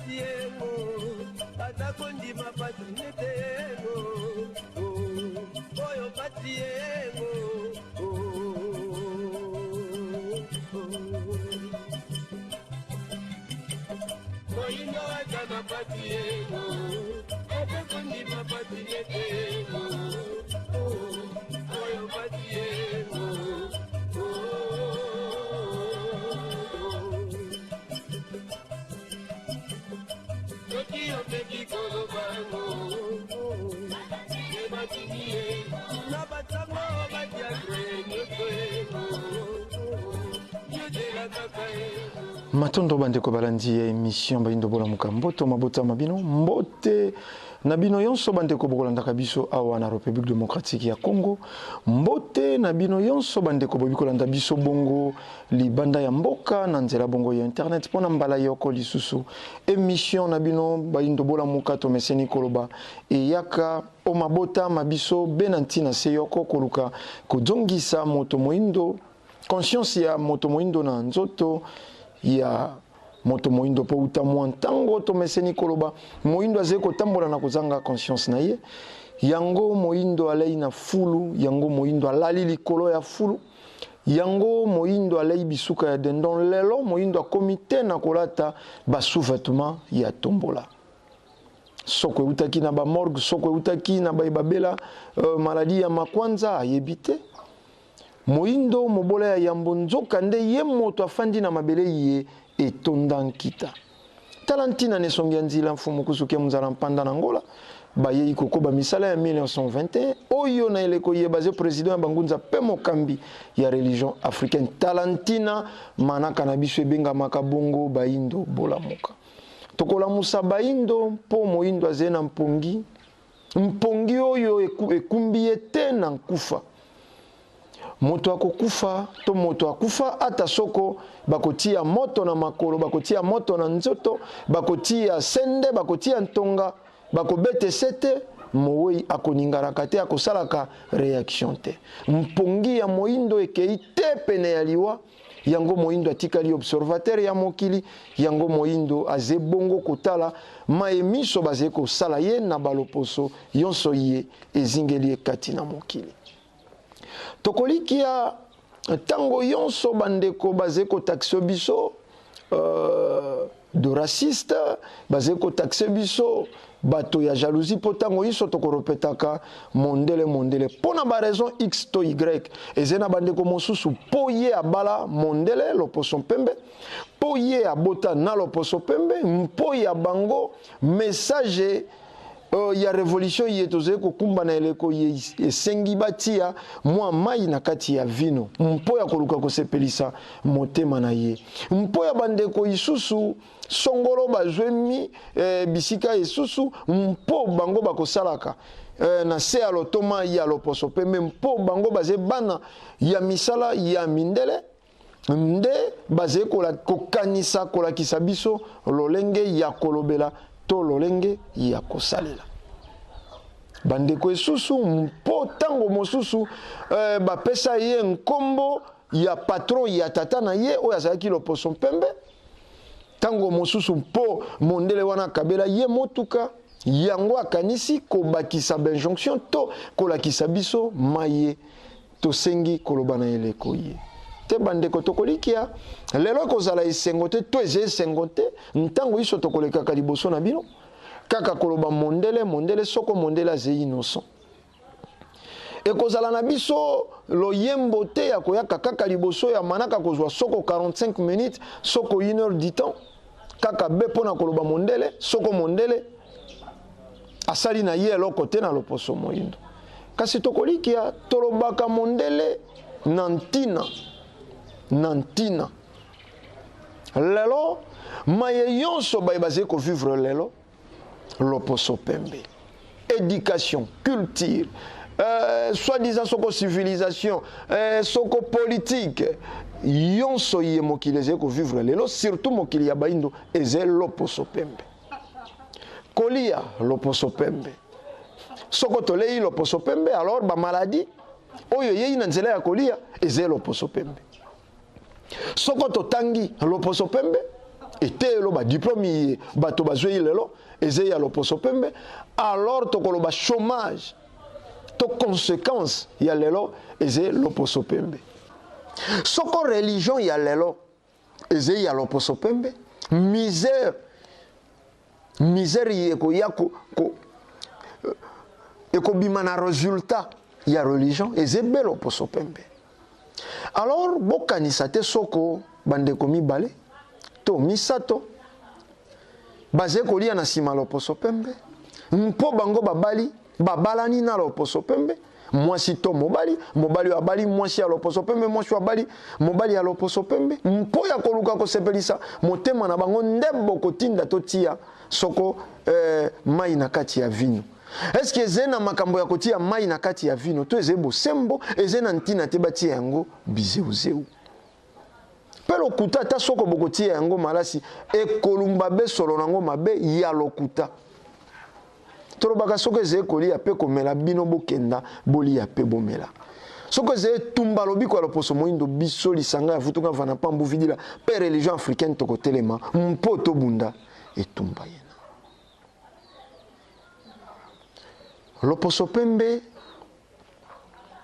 patiengo atakondima patunetego oyo patiengo moindo atama patiengo atakondima patunetego oyo patiengo Matondo bandeko balandi émission bayindo bola mukamboto mabota mabino mbote nabino yonso bandeko bokolandaka biso awa na République démocratique ya Congo mbote nabino yonso bandeko bobikolanda biso bongo libanda ya mboka na nzela bongo ya internet pona mbala yoko lisusu émission nabino bayindo bola mukato meseni koloba eyaka o mabota mabiso benantina seyoko koluka kuzongisa moto moindo conscience ya moto moindo na nzoto ya moto moindo po utamwa ntango to meseni koloba moindo azeko tambola na kozanga conscience na ye yango moindo alei na fulu yango moindo alali likolo ya fulu yango moindo alei bisuka ya dendon lelo moindo akomite na kolata basouvetement ya tombola soko utaki na ba morgue soko utaki na babela maladie ya makwanza ayebite moindo mobola ya yambo nzoka nde ye moto afandi na mabele ye etonda nkita talantina ne songi nzila mfumu kusuke muzala mpanda na ngola baye ikokoba misala ya 1921 oyo na eleko ye baze président ya bangunza pe mokambi ya religion africaine talantina manaka na biso ebenga makabongo baindo bola moka tokola musa baindo po moindo azena mpongi oyo ekumbi ete na nkufa moto akokufa to moto akufa ata soko bakotia moto na makolo bakotia moto na nzoto bakotia sende bakotia ntonga bakobete sete mowei akoningaraka te akosalaka réaction te mpongi ya moindo ekei te pene ya liwa yango moindo atikali observateur ya mokili yango moindo azebongo kotala maemiso baze kosala ye na baloposo yonso ye ezingeli ekati na mokili tokolikia tango yonso bandeko bazeko taxe biso de raciste bazeko taxe biso bato ya jalousie po tango yiso tokoropetaka mondele pona ba raison x to y ezena bandeko mosusu po ye abala mondele loposo pembe po ye abota na loposo pembe mpo ya bango message ya révolution yetoze kokumba na eleko esengi batia mwa mai na kati ya vino mpo ya koluka kosepelisa motema na ye mpo ya bandeko isusu songolo bazwemi bisika isusu mpo bango bakosalaka na se ya lotoma ya loposo pembe mpo bango baze bana ya misala ya mindele nde baze kokanisa kolakisa biso lolenge ya kolobela to lolenge ya kosalela bandeko esusu mpo tango mosusu bapesa ye nkombo ya patron ya tata na ye oyo azalaki loposo pembe tango mosusu mpo mondele wana kabela ye motuka yango akanisi kobakisa benjonction to kolakisa biso maye tosengi koloba na eleko ye te bandeko tokolikia lelo kozala esengo te to eze esengo te ntango iso tokolekaka liboso na bino kaka koloba mondele soko mondele azei innocent ekozala na biso loyembo te ya koyaka kaka liboso ya manaka kozwa soko 45 minutes soko 1 heure du temps kaka be pona koloba mondele soko mondele asali na ye eloko te na loposo moyindo kasi tokolikia tolobaka mondele nantina lelo maye yonso baye baze ko vivre lelo loposo pembe éducation culture soi-disant soko civilisation soko politique yonso ye mokili eze ko vivre lelo surtout mokili ya baindo eze loposo pembe kolia loposo pembe soko tolei loposo pembe alors ba maladie oyo yei na nzela ya kolia eze loposo pembe soko totangi loposo pembe ete lo ba diplôme bato bazoi lelo eze ya loposo pembe alors to koloba chômage to conséquence ya lelo eze loposo pembe soko religion ya lelo eze ya loposo pembe misère yeko yako eko bimana résultat ya religion eze be loposo pembe alors bokanisa te soko bandeko mibale to misato baze kolia na sima loposo pembe mpo bango babalani na loposo pembe mwasi to mobali abali mwasi ya loposo pembe mwasi abali mobali ya loposo pembe mpo ya koluka kosepelisa motema na bango ndembo kotinda totia soko mai na kati ya vino. Est-ce que eze na makambo ya kotia mai na kati ya vino to eze bosembo eze na ntina te batia yango bizeuzeu pe lokuta ta soko bokotia yango malasi ekolumba be solo nango mabe ya lokuta tolobaka soko eze kolia pe komela bino bokenda bolia pe bomela soko eze tumba lobiko ya loposo moindo biso lisanga ya futuka vana pambu vidila pe religion africaine tokotelema mpo tobunda etumba yena loposo pembe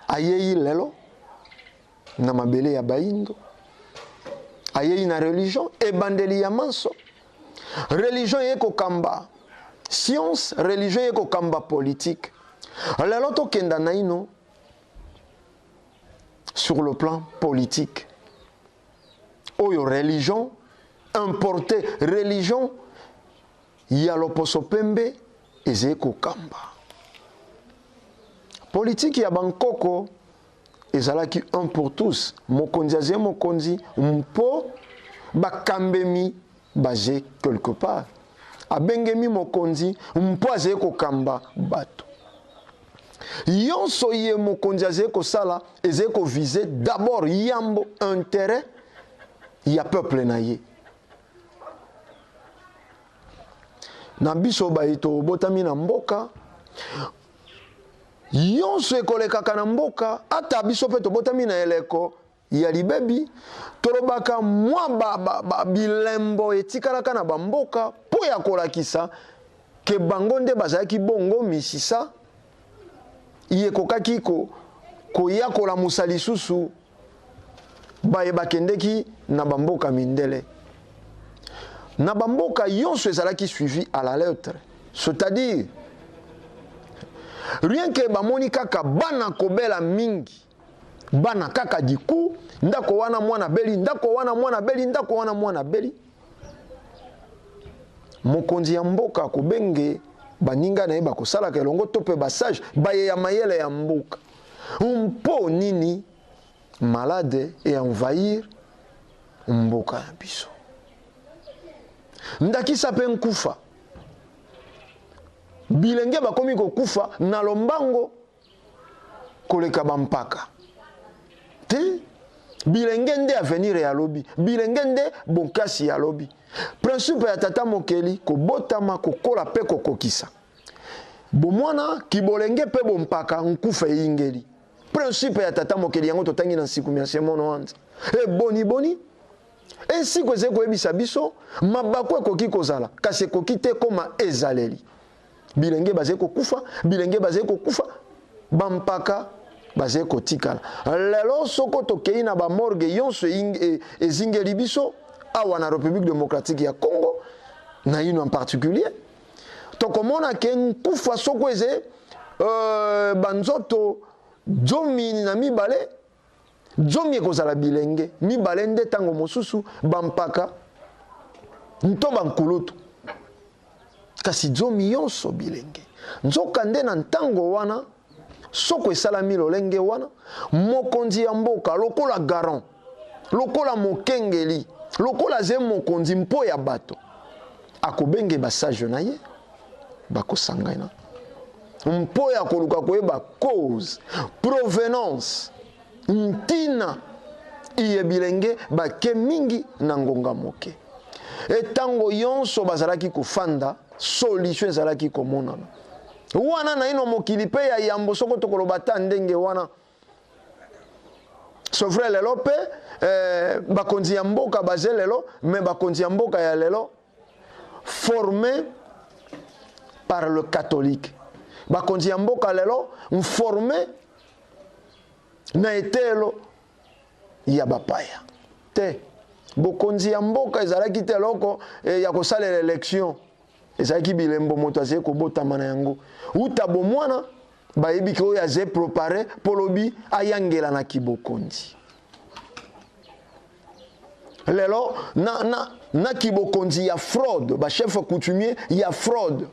ayei lelo na mabele ya baindo ayei na religion ebandeli ya manso religion yeko kamba science religion yeko kamba politique lelo tokenda naino sur le plan politique oyo religion importé religion ya loposo pembe ezeko kamba politique ya bankoko ezalaki un pour tous mokonzi aze mokonzi mpo bakambemi baze quelque part abengemi mokonzi mpo aze kokamba bato yonso ye mokonzi aze kosala eze kovise d'abord yambo intérêt ya peuple na ye na biso baito botami na mboka yonso ekolekaka na mboka ata biso pe tobotami na eleko ya libebi tolobaka mwa bilembo etikalaka na bamboka po ya kolakisa ke bango nde bazalaki bongo misisa yekokaki koyakola musa lisusu baye bakendeki na bamboka mindele na bamboka yonso ezalaki suivi à la lettre c'est-à-dire rien que bamoni kaka bana kobela mingi bana kaka diku ndako wana mwana beli ndako wana mwana beli ndako wana mwana beli mokonzi ya mboka kobenge baninga na ye bakosalaka elongo to pe basage baye ya mayele ya mboka mpo nini malade et envahir mboka ya biso ndakisa pe nkufa bilenge bakomi kokufa na lombango koleka bampaka te bilenge nde avenir ya lobi bilenge nde bonkasi ya lobi principe ya tata mokeli kobotama kokola pe kokokisa bomwana kibolenge pe bompaka nkufa eyingeli principe ya tata mokeli yango totangi na nsikumi ya semono wanza boni ensiko eze koyebisa biso mabako ekoki kozala kasi ekoki te koma ezaleli bilenge baze kokufa bilenge baze kokufa bampaka baze kotikala lelo soko tokei na bamorgue yonso ezingeli biso awa na République démocratique ya Congo na ino en particulier tokomona ke nkufa soko eze banzoto jomi na mibale jomi ekozala bilenge mibale nde tango mosusu bampaka nto bankulutu kasi jomi yonso bilenge nzoka nde na ntango wana soko esalami lolenge wana mokonzi ya mboka lokola garant lokola mokengeli lokola ze mokonzi mpo ya bato akobenge basage na ye bakosangana mpo ya koluka koyeba cause provenance ntina iye bilenge bake mingi na ngonga moke etango yonso bazalaki kofanda solution ezalaki komonana wana na ino mokili pe ya yambo soko tokoloba ta ndenge wana c'est vrai lelo pe bakonzi ya mboka baze lelo mais bakonzi ya mboka ya lelo formé par le catholique. Bakonzi ya mboka lelo formé na etelo ya bapaya te. Bokonzi ya mboka ezalaki te loko ya kosalela élection ezalaki bilembo moto azali kobotama na yango uta bomwana bayebi ke oyo azali préparé polobi ayangela na kibokonzi. Lelo na kibokonzi ya fraude ba chef coutumier ya fraude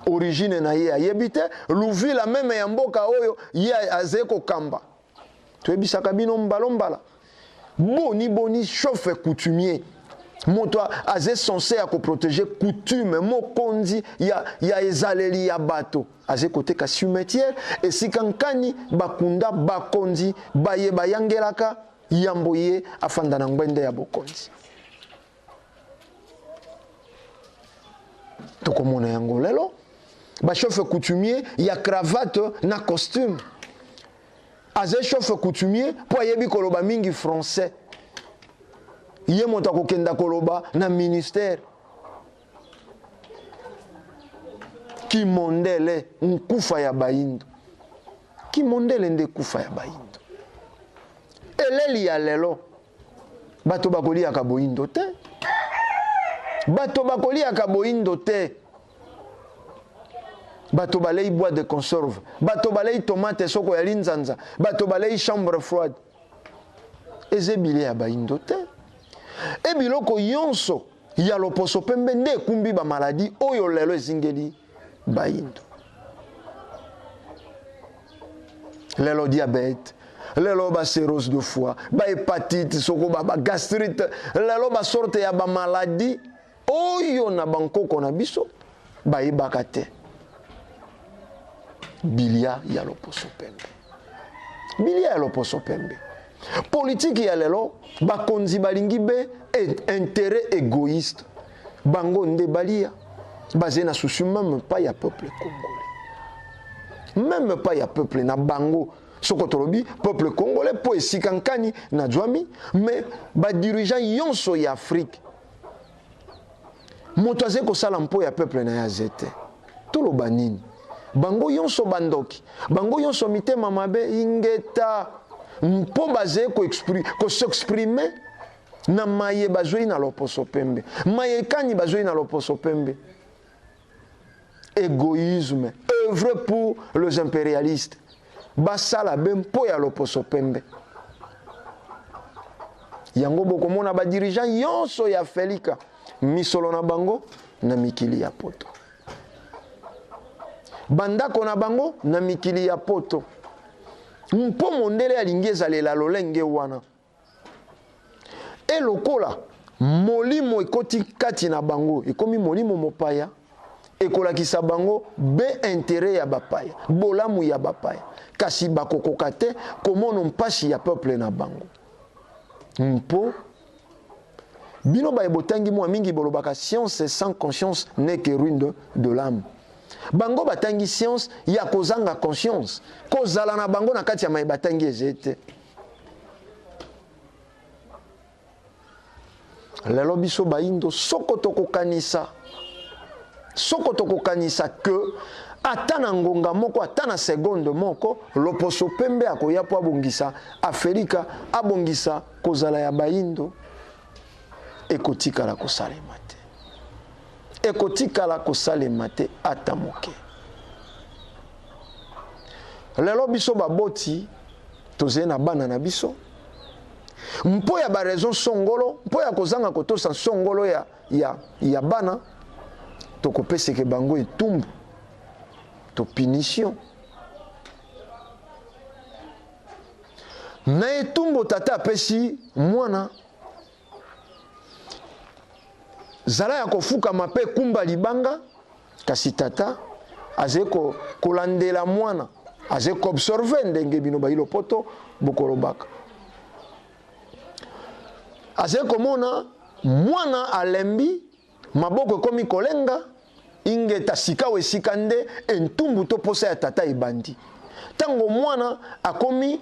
origine na ye ayebi te luvila meme ya mboka oyo ye azali kokamba toyebisaka bino mbala boni chef coutumier moto azali censé ya koprotéger coutume mokonzi ya ezaleli ya bato azali koteka cimetière esika nkani bakunda bakonzi baye bayangelaka yambo ye afanda na ngwende ya bokonzi. Tokomona yango lelo ba chef coutumier ya cravate na costume azali chef coutumier po ayebi koloba mingi français ye moto akokenda koloba na ministère kimondele nkufa ya bayindo kimondele nde kufa ya bayindo eleli ya lelo bato bakoliaka boyindo te bato bakoliaka boyindo te bato balei bois de conserve bato balei tomate soko ya linzanza bato balei chambre froide ezebile ya bayindo te ebiloko yonso ya loposo pembe nde ekumbi ba maladi oyo lelo ezingeli bayindo. Lelo diabète, lelo ba cirrhose de foie, ba hépatite soko ba gastrite, lelo ba sorte ya ba maladi oyo na bankoko na biso ba yebaka te. Bilia ya loposo pembe. Bilia ya loposo pembe. Politique ya lelo bakonzi balingi be intérêt égoïste. Bango nde balia basé na souci même pas ya peuple congolais. Même pas ya peuple na bango. Sokotolobi peuple congolais po esikankani na djwami mais ba dirigeant yonso ya Afrique. Moto aze ko sala mpo ya peuple na ya zete. Tolo banini. Bango yonso bandoki. Bango yonso mitema mabe ingeta mpo baze ko s'exprimer na maye bazoi na loposo pembe. Maye kani bazoi na loposo pembe. Égoïsme, œuvre pour les impérialistes. Basala ben po ya loposo pembe. Yango bokomona ba dirigeant yonso ya Felika misolo na bango na mikili ya poto. Bandako na bango na mikili ya poto. Mpo mondele alingi ezalela lolenge wana. E lokola molimo ekoti kati na bango ekomi molimo mopaya ekolakisa bango be intérêt ya bapaya bolamu ya bapaya kasi bakokoka te komono mpasi ya peuple na bango mpo bino baebotangi mwa mingi bolobaka science sans conscience n'est que ruine de l'âme. Bango batangi science ya kozanga conscience kozala na bango na kati ya mai batangi ezete. Lelo biso bayindo soko tokokanisa que ata na ngonga moko ata na seconde moko loposo pembe akoya po abongisa Afrika abongisa kozala ya bayindo ekotikala kosalema te. Ekotikala kosalema te ata moke. Lelo biso baboti tozali na bana na biso mpo ya ba raison songolo mpo ya kozanga kotosa songolo ya bana tokopeseke bango etumbu to punition na etumbu tata apesi mwana zala ya kofukama mpe kumba libanga kasi tata aze kolandela mwana aze koobserve ndenge bino bayilo poto bokolobaka aze komona mwana alembi maboko ekomi kolenga ingeta sika we sika nde entumbu to posa ya tata ebandi tango mwana akomi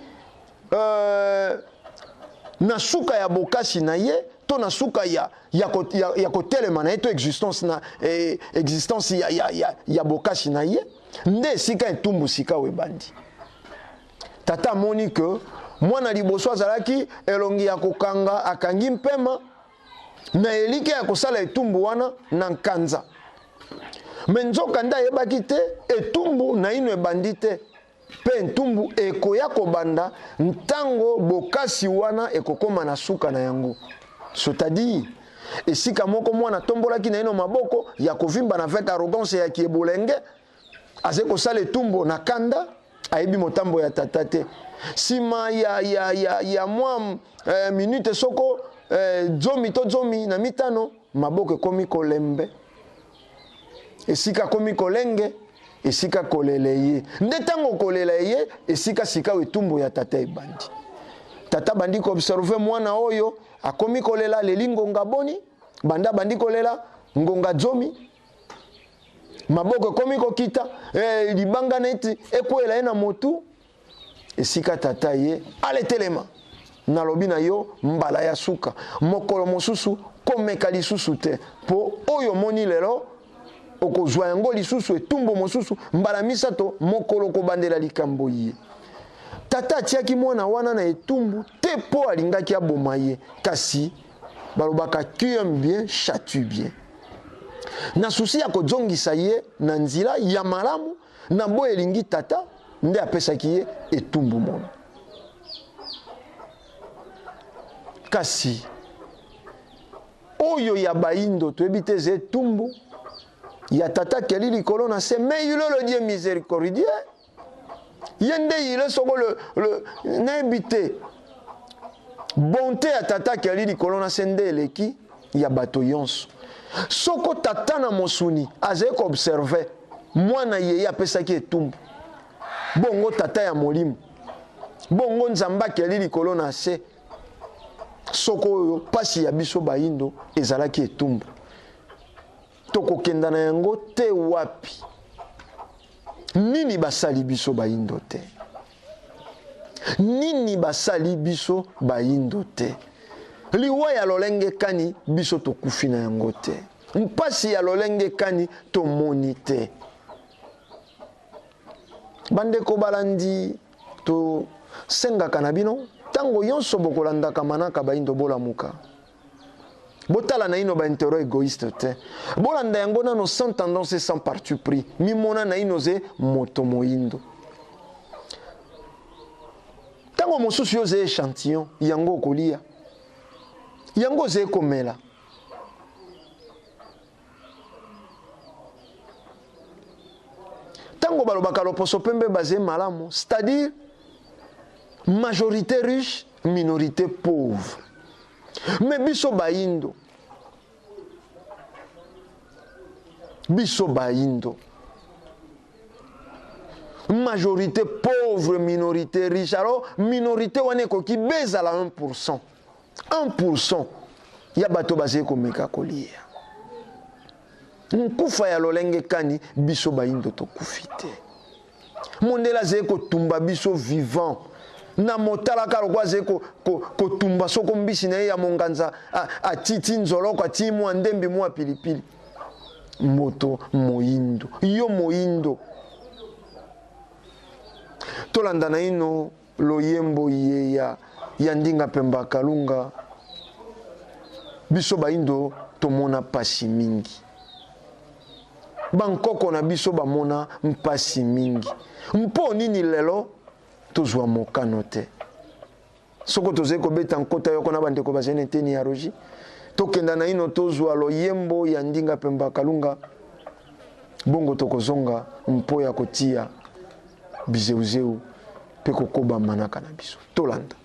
na suka ya bokasi na ye to na suka ya kotelema na ye to existence ya bokasi na ye nde sika etumbu sika webandi. Tata amoni ke mwana liboso azalaki elongi ya kokanga akangi mpema na elike ya kosala etumbu wana na nkanza. Me nzoka nda yebaki te etumbu na ino ebandi te. Pe ntumbu ekoya kobanda ntango bokasi wana ekokoma na suka na yango. C'est-à-dire esika moko mwana tombolaki na ino maboko ya kovimba na avec arrogance ya kiebolenge aze kosala etumbu na kanda ayebi motambo ya tata te. Sima ya mwa minute soko zomi to zomi na mitano maboko ekomi kolembe. Esika komi kolenge esika koleleye nde tango koleleye esika sika etumbu ya tata ebandi. Tata bandi ko observer mwana oyo akomi kolela leli ngonga boni banda bandi kolela ngonga zomi maboko ekomi kokita libanga neti ekwela ye na motu esika tata ye aletelema na lobi na yo mbala ya suka mokolo mosusu komeka lisusu te po oyo moni lelo okozwa yango lisusu etumbu mosusu mbala misato mokolo kobandela likambo ye. Tata atiaki mwana wana na etumbu te po alingaki aboma ye kasi balobaka qui aime bien châtie bien. Na susi ya kozongisa ye na nzila ya malamu na bo elingi tata nde apesaki ye etumbu mona. Kasi oyo ya baindo toyebi te ze etumbu ya tata keli likolo na se mais il est le Dieu miséricordieux. Yende il est soko le n'habité bonté ya tata keli likolo na se nde eleki ya bato yonso. Soko tata na mosuni aze ko observer mwana yeye apesaki etumbu bongo tata ya molimo bongo nzamba keli likolo na se soko oyo pasi ya biso baindo ezalaki etumbu tokokenda na yango te wapi nini basali biso baindo te nini basali biso baindo te liwa ya lolenge kani biso tokufi na yango te mpasi ya lolenge kani tomoni te bandeko balandi to sengaka na bino tango yonso bokolandaka manaka baindo bolamuka botala na ino ba intérêt égoïste te bolanda yango nano sans tendance et sans parti pris mimona na ino ze moto moindo tango mosusu yo ze échantillon yango kolia yango ze komela tango balobaka loposo pembe bazé malamu c'est-à-dire majorité riche minorité pauvre. Mais biso baindo majorité pauvre minorité riche alors minorité wane ko ki bezala 1% ya bato bazé ko meka kolia nkufa ya lolenge kani biso baindo to kufite mondela zé ko tumba biso vivant na motala kalo kwa ze ko tumba soko mbisi na ya monganza atiti nzolo kwa timu andembi mwa pilipili moto moindo yo moindo tolanda na ino loyembo ye ya ndinga pemba kalunga biso baindo tomona pasi mingi bankoko na biso bamona mpasi mingi mpo nini lelo tozwa mokano te soko toze kobeta nkota yoko na bandeko bazene teni ya roji tokenda na ino tozwa loyembo ya ndinga pemba kalunga bongo tokozonga mpo ya kotia bizeuzeu pe kokoba manaka na biso tolanda.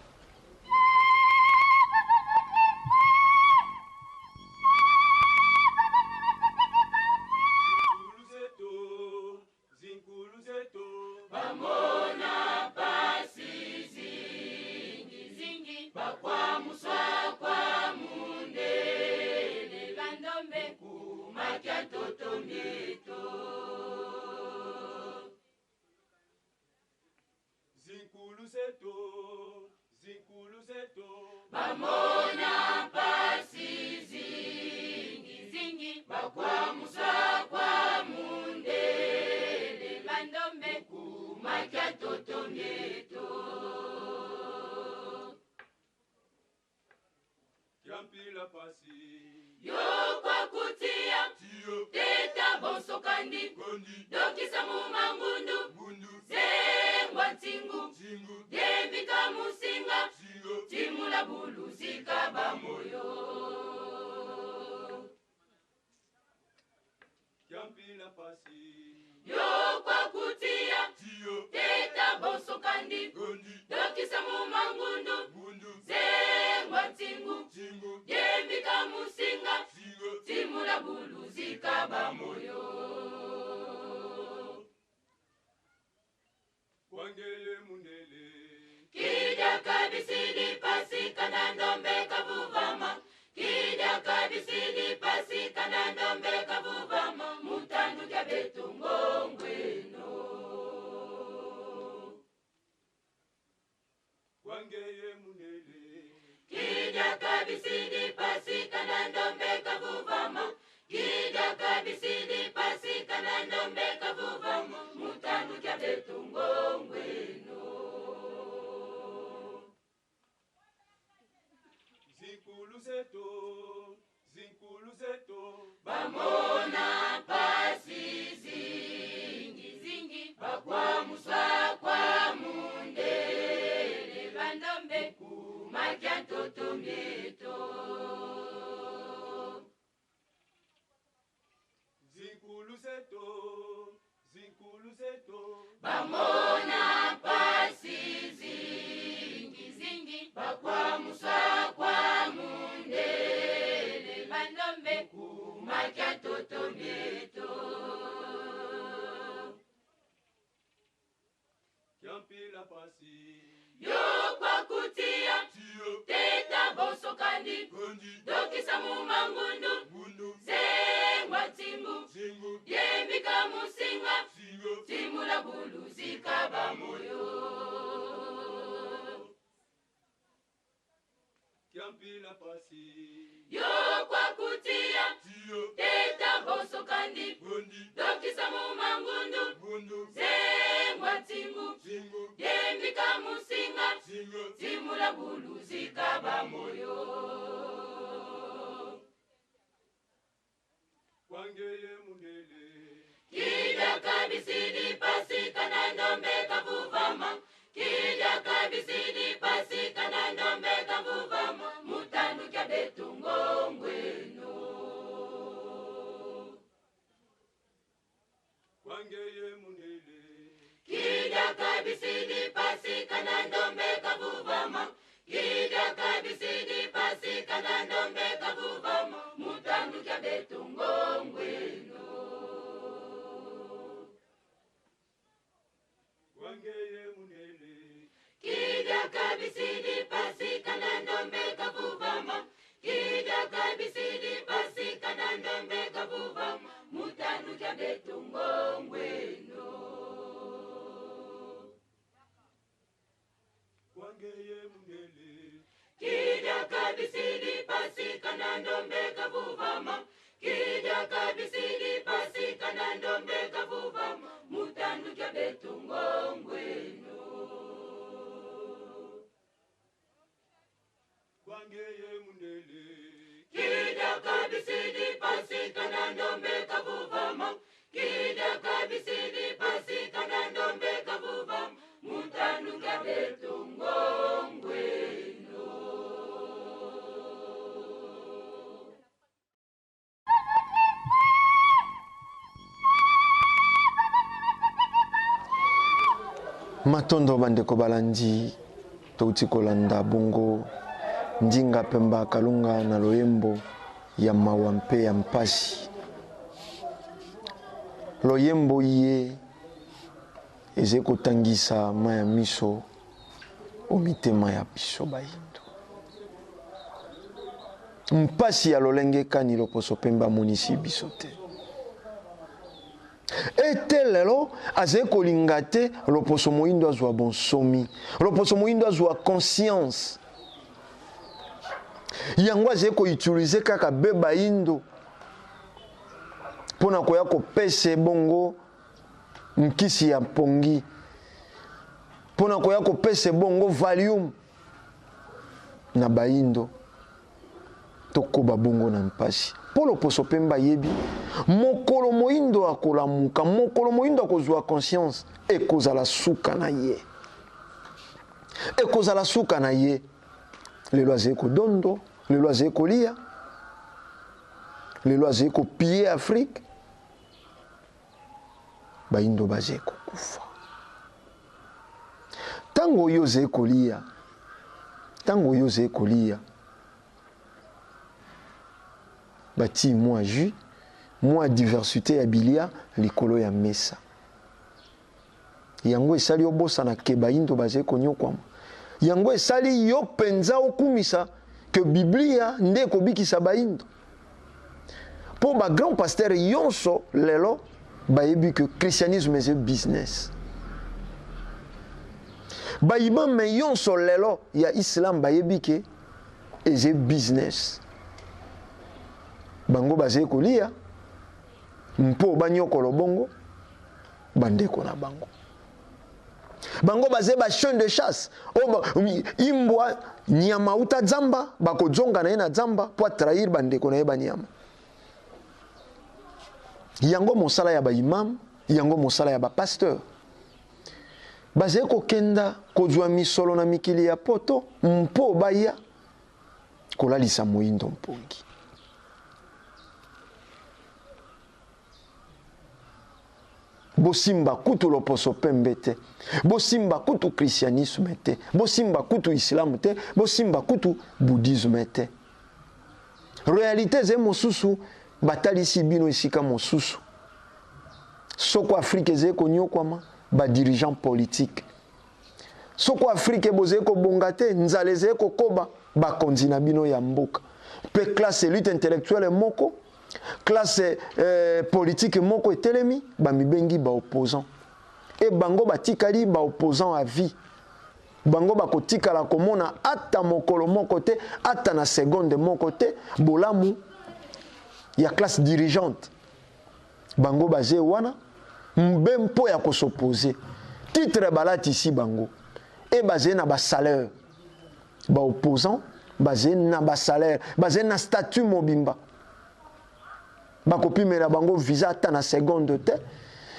pasi Yokwa kutia teta bonsokandi dokisa mumangundu zengwa ntingu dembika musinga timula buluzika bamoyo Yampila pasi Yokwa kutia teta bonsokandi dokisa mumangundu zengwa ntingu dembika musinga timula buluzika bamoyo Wangeye munele Kija kabisidi pasi kanandombe kabuvama Kija kabisidi pasi kanandombe kabuvama Mutandu kya betu ngongweno Wangeye munele Kija kabisidi pasi kanandombe kabuvama Kija kabisidi pasi kanandombe kabuvama Mutandu kya betu ngongweno Zinkulu zeto Bamona pasi zingi bakwa muswa kwa mundele bandombe kumakya toto mieto Zinkulu zeto Bamona pasi zingi bakwa muswa kwa mundele bandombe kumakya toto mieto Yampila pasi Yokwa kutia teta bonsokandi dokisa mumangundu zengwa timbu yembika musinga timula buluzika bamoyo Yampila pasi Yokwa kutia teta bonsokandi dokisa mumangundu zengwa timbu yembika musinga timula buluzika bamoyo Wangeye munele Kija kabisidi pasi kanandombe kabuvama Kija kabisidi pasi kanandombe kabuvama Mutandu kya betu ngongweno Wangeye munele Kija kabisidi pasi kanandombe kabuvama Kija kabisidi pasi kanandombe kabuvama Mutandu kya betu ngongweno Wangeye munele Kija kabisidi pasi kanandombe kabuvama Kija kabisidi pasi kanandombe kabuvama Mutandu kya betu ngongweno Wangeye munele Kija kabisidi pasi kanandombe kabuvama Kija kabisidi pasi kanandombe kabuvama Mutandu kya betu ngongweno Wangeye munele Kija kabisidi pasi kanandombe kabuvama Kija kabisidi pasi kanandombe kabuvama Mutandu kya betu ngongweno Matondo bandeko balandi touti kolanda bongo ndinga pemba kalunga na loyembo ya mawa mpe ya mpasi loyembo ye eze kotangisa ma ya miso o mitema ya biso bayindo mpasi ya lolenge kani loposo pemba monisi biso te ete lelo azali kolinga te loposo moyindo azwa bonsomi loposo moyindo azwa conscience yango azali koutilize kaka be bayindo mpona koya kopesa bongo nkisi ya pongi mpona koya kopesa bongo valium na bayindo tokoba bongo na mpasi polo poso pemba yebi mokolo moindo akolamuka mokolo moindo akozwa conscience ekozala suka na ye ekozala suka na ye lelo azali kodondo lelo azali kolia lelo azali kopie Afrique baindo bazali kokufa tango oyo ozali kolia tango oyo ozali kolia bati mwa jus mwa diversité ya bilia likolo ya mesa yango esali obosana ke baindo bazali konyokwama yango esali yo penza okumisa ke biblia nde ekobikisa baindo po ba grand pasteur yonso lelo bayebi ke christianisme eze business ba imam yonso lelo ya islam bayebi ke eze business bango bazali kolia mpo banyokolo bongo bandeko na bango bango bazali ba chien de chasse imbwa nyama uta zamba bakozonga na ye na zamba po atrahir bandeko na ye banyama yango mosala ya ba imam yango mosala ya ba pasteur bazali kokenda kozwa misolo na mikili ya poto mpo baya kolalisa moindo mpongi bosimba kutu loposo pembe te bosimba kutu christianisme te bosimba kutu islam te bosimba kutu bouddhisme te réalité ze mosusu batalisi bino esika mosusu soko Afrique ezali konyokwama ba dirigeant politique soko Afrique bozali kobonga te nzala ezali kokoba bakonzi na bino ya mboka pe classe élite intellectuelle moko classe politique moko etelemi bamibengi ba opposant et bango batikali ba opposant à vie bango bakotikala komona ata mokolo moko te ata na seconde moko te bolamu ya classe dirigeante bango bazé wana mbempo ya kosoposer titre balati ici bango et basé na ba salaire ba opposant basé na ba salaire basé na statut mobimba bakopimela bango visa ata na seconde te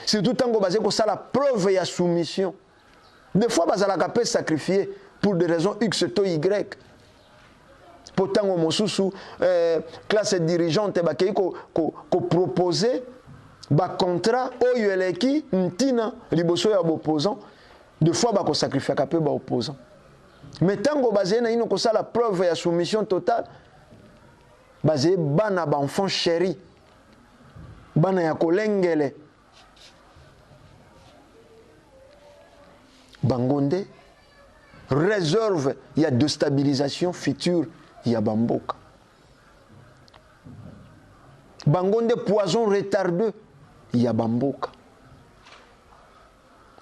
surtout tango basé ko sala preuve ya soumission des fois bazalaka pe sacrifier pour des raisons X to Y potango mosusu classe dirigeante bakei ko proposer ba contrat oyo eleki ntina liboso ya opposant des fois bako sacrifier ka pe ba opposant mais tango basé na ino ko sala preuve ya soumission totale basé bana ba enfant chéri bana ya kolengele bangonde réserve ya déstabilisation future ya bamboka bangonde poison retardeux ya bamboka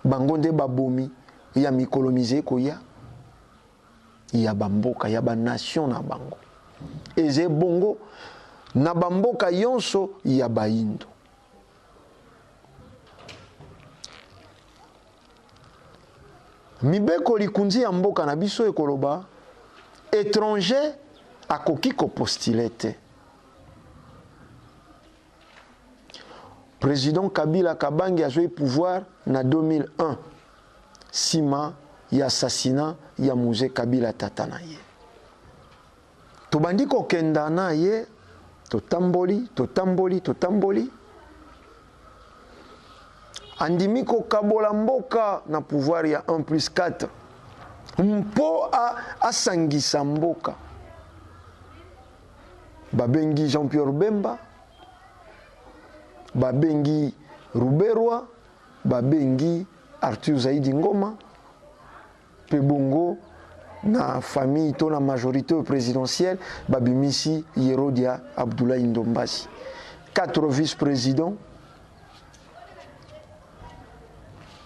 bangonde babomi ya mikolomize koya ya bamboka ya ba nation na bango eze bongo na bamboka yonso ya baindo mibeko likunzi ya mboka na biso ekoloba étranger akoki kopostule te président Kabila Kabange azoi pouvoir na 2001 sima ya assassinat ya Mouzé Kabila tata na ye tobandi kokenda na ye totamboli andimi kokabola mboka na pouvoir ya 1+4 mpo asangisa mboka babengi Jean-Pierre Bemba babengi Ruberwa babengi Arthur Zaidi Ngoma pe bongo na famille to na majorité présidentielle babimisi Yerodia Abdoulaye Ndombasi 4 vice-présidents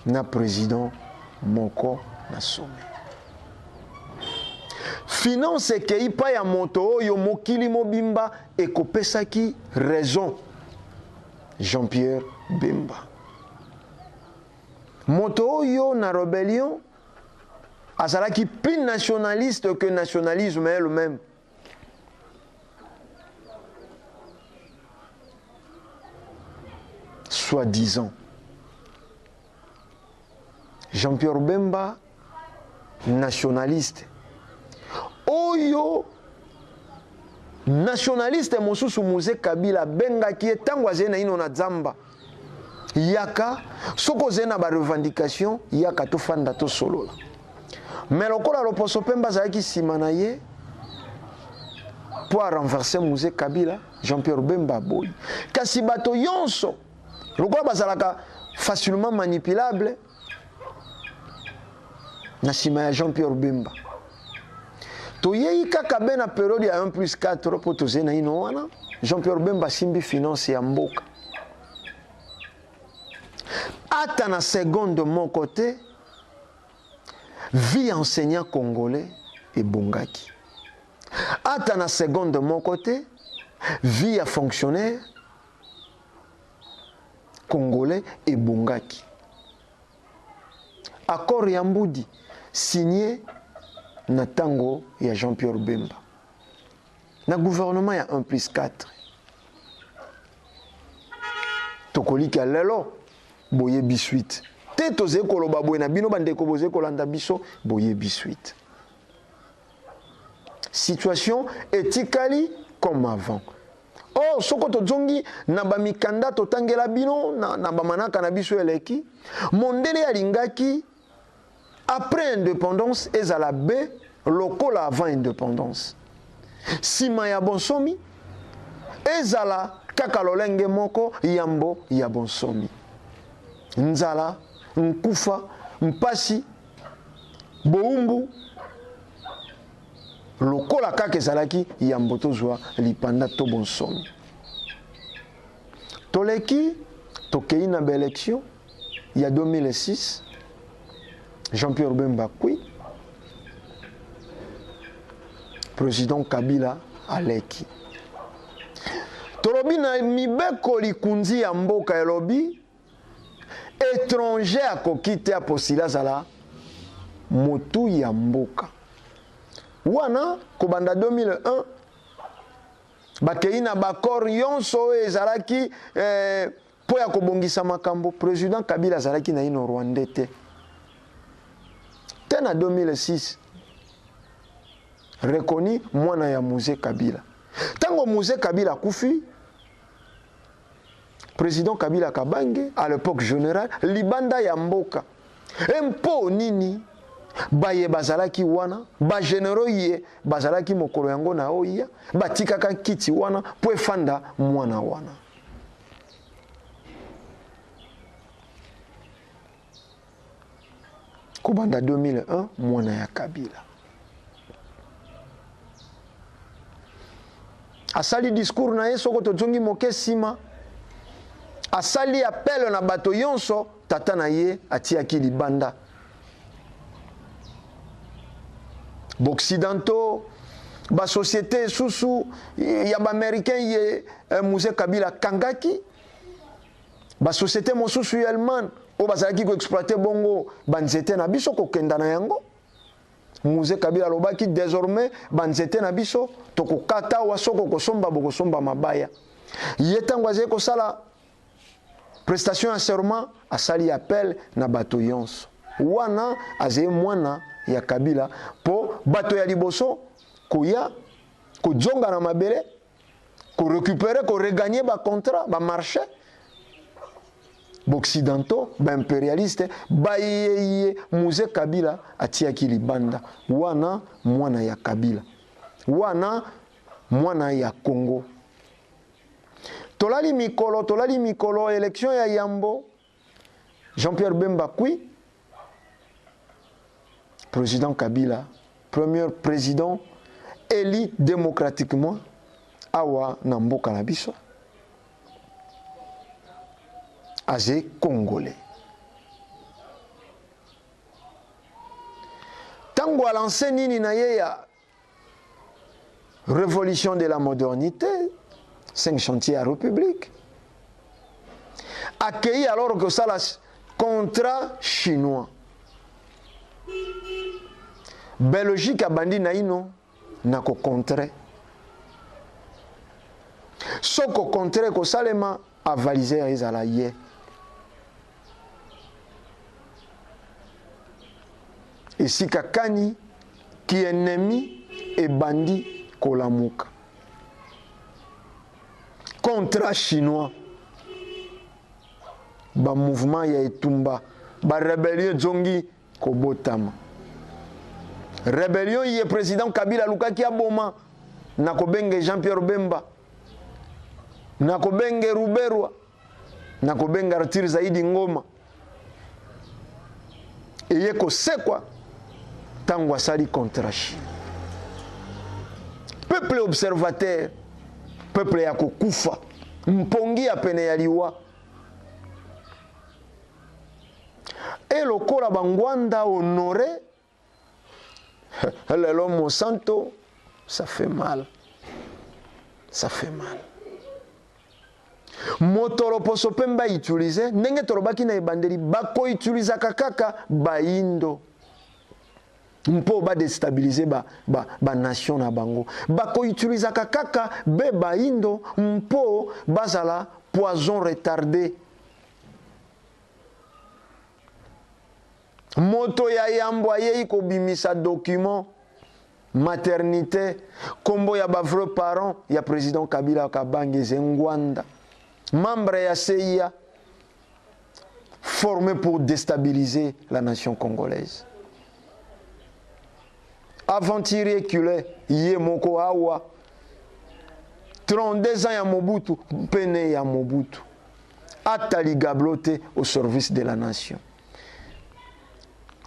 na président moko na sommet finance ekei pa ya moto oyo mokili mobimba ekopesaki raison Jean-Pierre Bemba moto oyo na rébellion azalaki plus nationaliste que nationalisme elle-même soi-disant. Jean-Pierre Bemba, nationaliste. Oyo, nationaliste mosusu Moïse Kabila benga qui est tango azena ino na zamba. Yaka, soko zena ba revendication, yaka to fanda to solola. Mais lokola loposo Pemba zaki simanaye pour renverser Moïse Kabila, Jean-Pierre Bemba boy. Kasi bato yonso, lokola bazalaka facilement manipulable. Nasima ya Jean-Pierre Bemba. Toyei kaka bena période ya 1+4 po tozena ino wana. Jean-Pierre Bemba simbi finance ya mboka. Ata na seconde de mon côté, vie enseignant congolais et bongaki. Ata na seconde de mon côté, vie à fonctionnaire congolais et bongaki. Accord Yamboudi signé na tango ya Jean-Pierre Bemba. Na gouvernement ya 1+4. Tokoli ka lelo boye bisuite. Te toze koloba boye na bino bandeko boze kolanda biso boye bisuite. Situation etikali comme avant. Oh, soko tozongi na bamikanda totangela bino na bamanaka na biso eleki. Mondele ya lingaki après indépendance ezala B lokola avant indépendance. Sima ya bonsomi ezala kaka lolenge moko yambo ya bonsomi. Nzala, nkufa, mpasi, boumbu lokola kaka ezalaki yambo tozwa lipanda to bonsomi. Toleki tokei na ba élection ya 2006. Jean-Pierre Bemba kui, président Kabila aleki. Tolobi na mibeko likunzi ya mboka elobi, étranger akokite ya posila zala motu ya mboka. Wana kobanda 2001 bakei na bakor yonso ezalaki po ya kobongisa makambo. Président Kabila azalaki na ino Rwanda te. En 2006, reconnu mwana ya Moïse Kabila. Tango Moïse Kabila kufi, président Kabila Kabange, à l'époque générale, libanda ya mboka. Empo nini, baye bazalaki wana, ba généraux ye, bazalaki mokolo yango na oya, batikaka kiti wana, po efanda mwana wana. Kobanda 2001, mwana ya Kabila. Asali discours na ye soko tozongi moke sima. Asali appel na bato yonso tata na ye atiaki libanda. Boccidentaux, ba société susu ya ba américain ye Moïse Kabila kangaki. Ba société mosusu ya Allemagne o bazalaki ko exploiter bongo banzete na biso ko kenda na yango. Moïse Kabila lobaki désormais banzete na biso to ko kata wa soko ko somba boko somba mabaya. Yetango aze ko sala prestation en serment asali appel na bato yonso. Wana aze mwana ya Kabila po bato ya liboso koya ko zonga na mabele ko récupérer ko regagner ba contrat ba marché. Occidentaux, impérialistes, baye Moïse Kabila atiaki libanda. Wana mwana ya Kabila. Wana mwana ya Congo. Tolali mikolo, élection ya Yambo. Jean-Pierre Bemba kui. Président Kabila, premier président élu démocratiquement awa na mboka na biso. Azé congolais. Tango a lancé nini na ye ya révolution de la modernité, 5 chantiers à République. Accueilli alors que ça la contrat chinois. Belgique a bandi na ino na ko contre. Soko contre ko salema avalisé ezala ye. esika kani ki ennemi ebandi kolamuka. Contrat chinois, ba mouvement ya etumba, ba rébellion zongi kobotama. Rébellion ye président Kabila lukaki aboma na kobenge Jean-Pierre Bemba, na kobenge Ruberwa, na kobenge Arthur Zaidi Ngoma. Eye kosekwa tango asali contre Chine. Peuple observateur, peuple ya kokufa, mpongi ya pene ya liwa. Et lokola bangwanda honoré, l'homme Monsanto, ça fait mal. Ça fait mal. Motoro poso pemba utiliser, nenge torobaki na ebandeli, bako utiliser kakaka baindo. Mpo ba déstabiliser ba nation na bango. Bako utiliser kakaka be baindo, mpo bazala poison retardé. Moto ya yambo aye ko bimisa document maternité kombo ya ba vrai parent ya président Kabila Kabange Zengwanda, membre ya CIA formé pour déstabiliser la nation congolaise. Aventurier culé ye moko awa 32 ans ya Mobutu, pene ya Mobutu, atali gabloté au service de la nation.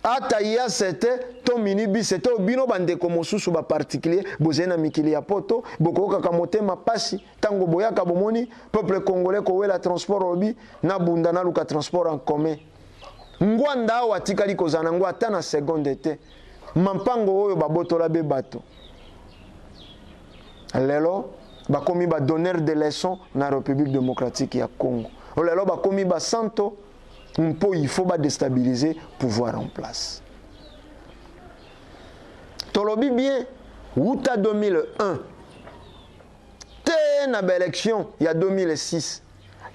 Ataya c'était ton minibi c'était obino bande comme susu ba particulier bozena mikili ya poto bokoka kamote mapasi tango boyaka bomoni peuple congolais ko wela transport obi na bunda na luka transport en commun ngwanda watikali kozana ngwa ata na seconde te mampango oyo babotola be bato lelo bakomi ba donneur de leçons na République démocratique ya Congo lelo bakomi ba santo. Il faut déstabiliser le pouvoir en place. Tolobi bien, Outa 2001, t'es na élection, il y a 2006.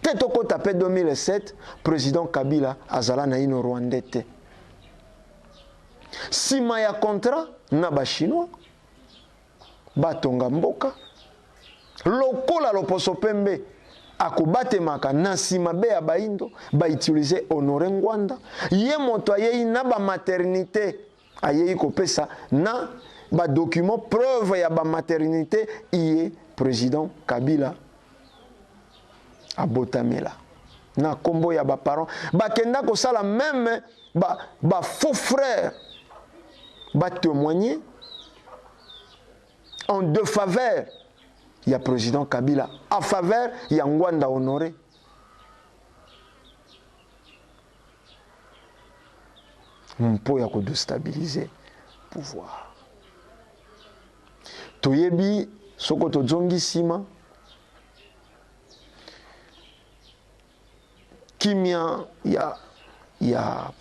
T'es toko tapé 2007, président Kabila azala na ino Rwandete. Si maya contrat, na ba chinois, ba tonga mboka, lokola loposo pembe, akobate maka na sima be ya baindo ba utiliser honorer Ngwanda ye moto aye na ba maternité aye kopesa na ba document preuve ya ba maternité iye président Kabila abotamela na kombo ya ba parents ba kenda ko sala même ba faux frère ba témoigner en deux faveurs. Il y a président Kabila en faveur, il y a Ngwanda honoré. On peut déstabiliser le pouvoir. Toyebi, Sokoto Zongi Sima, Kimia, il y a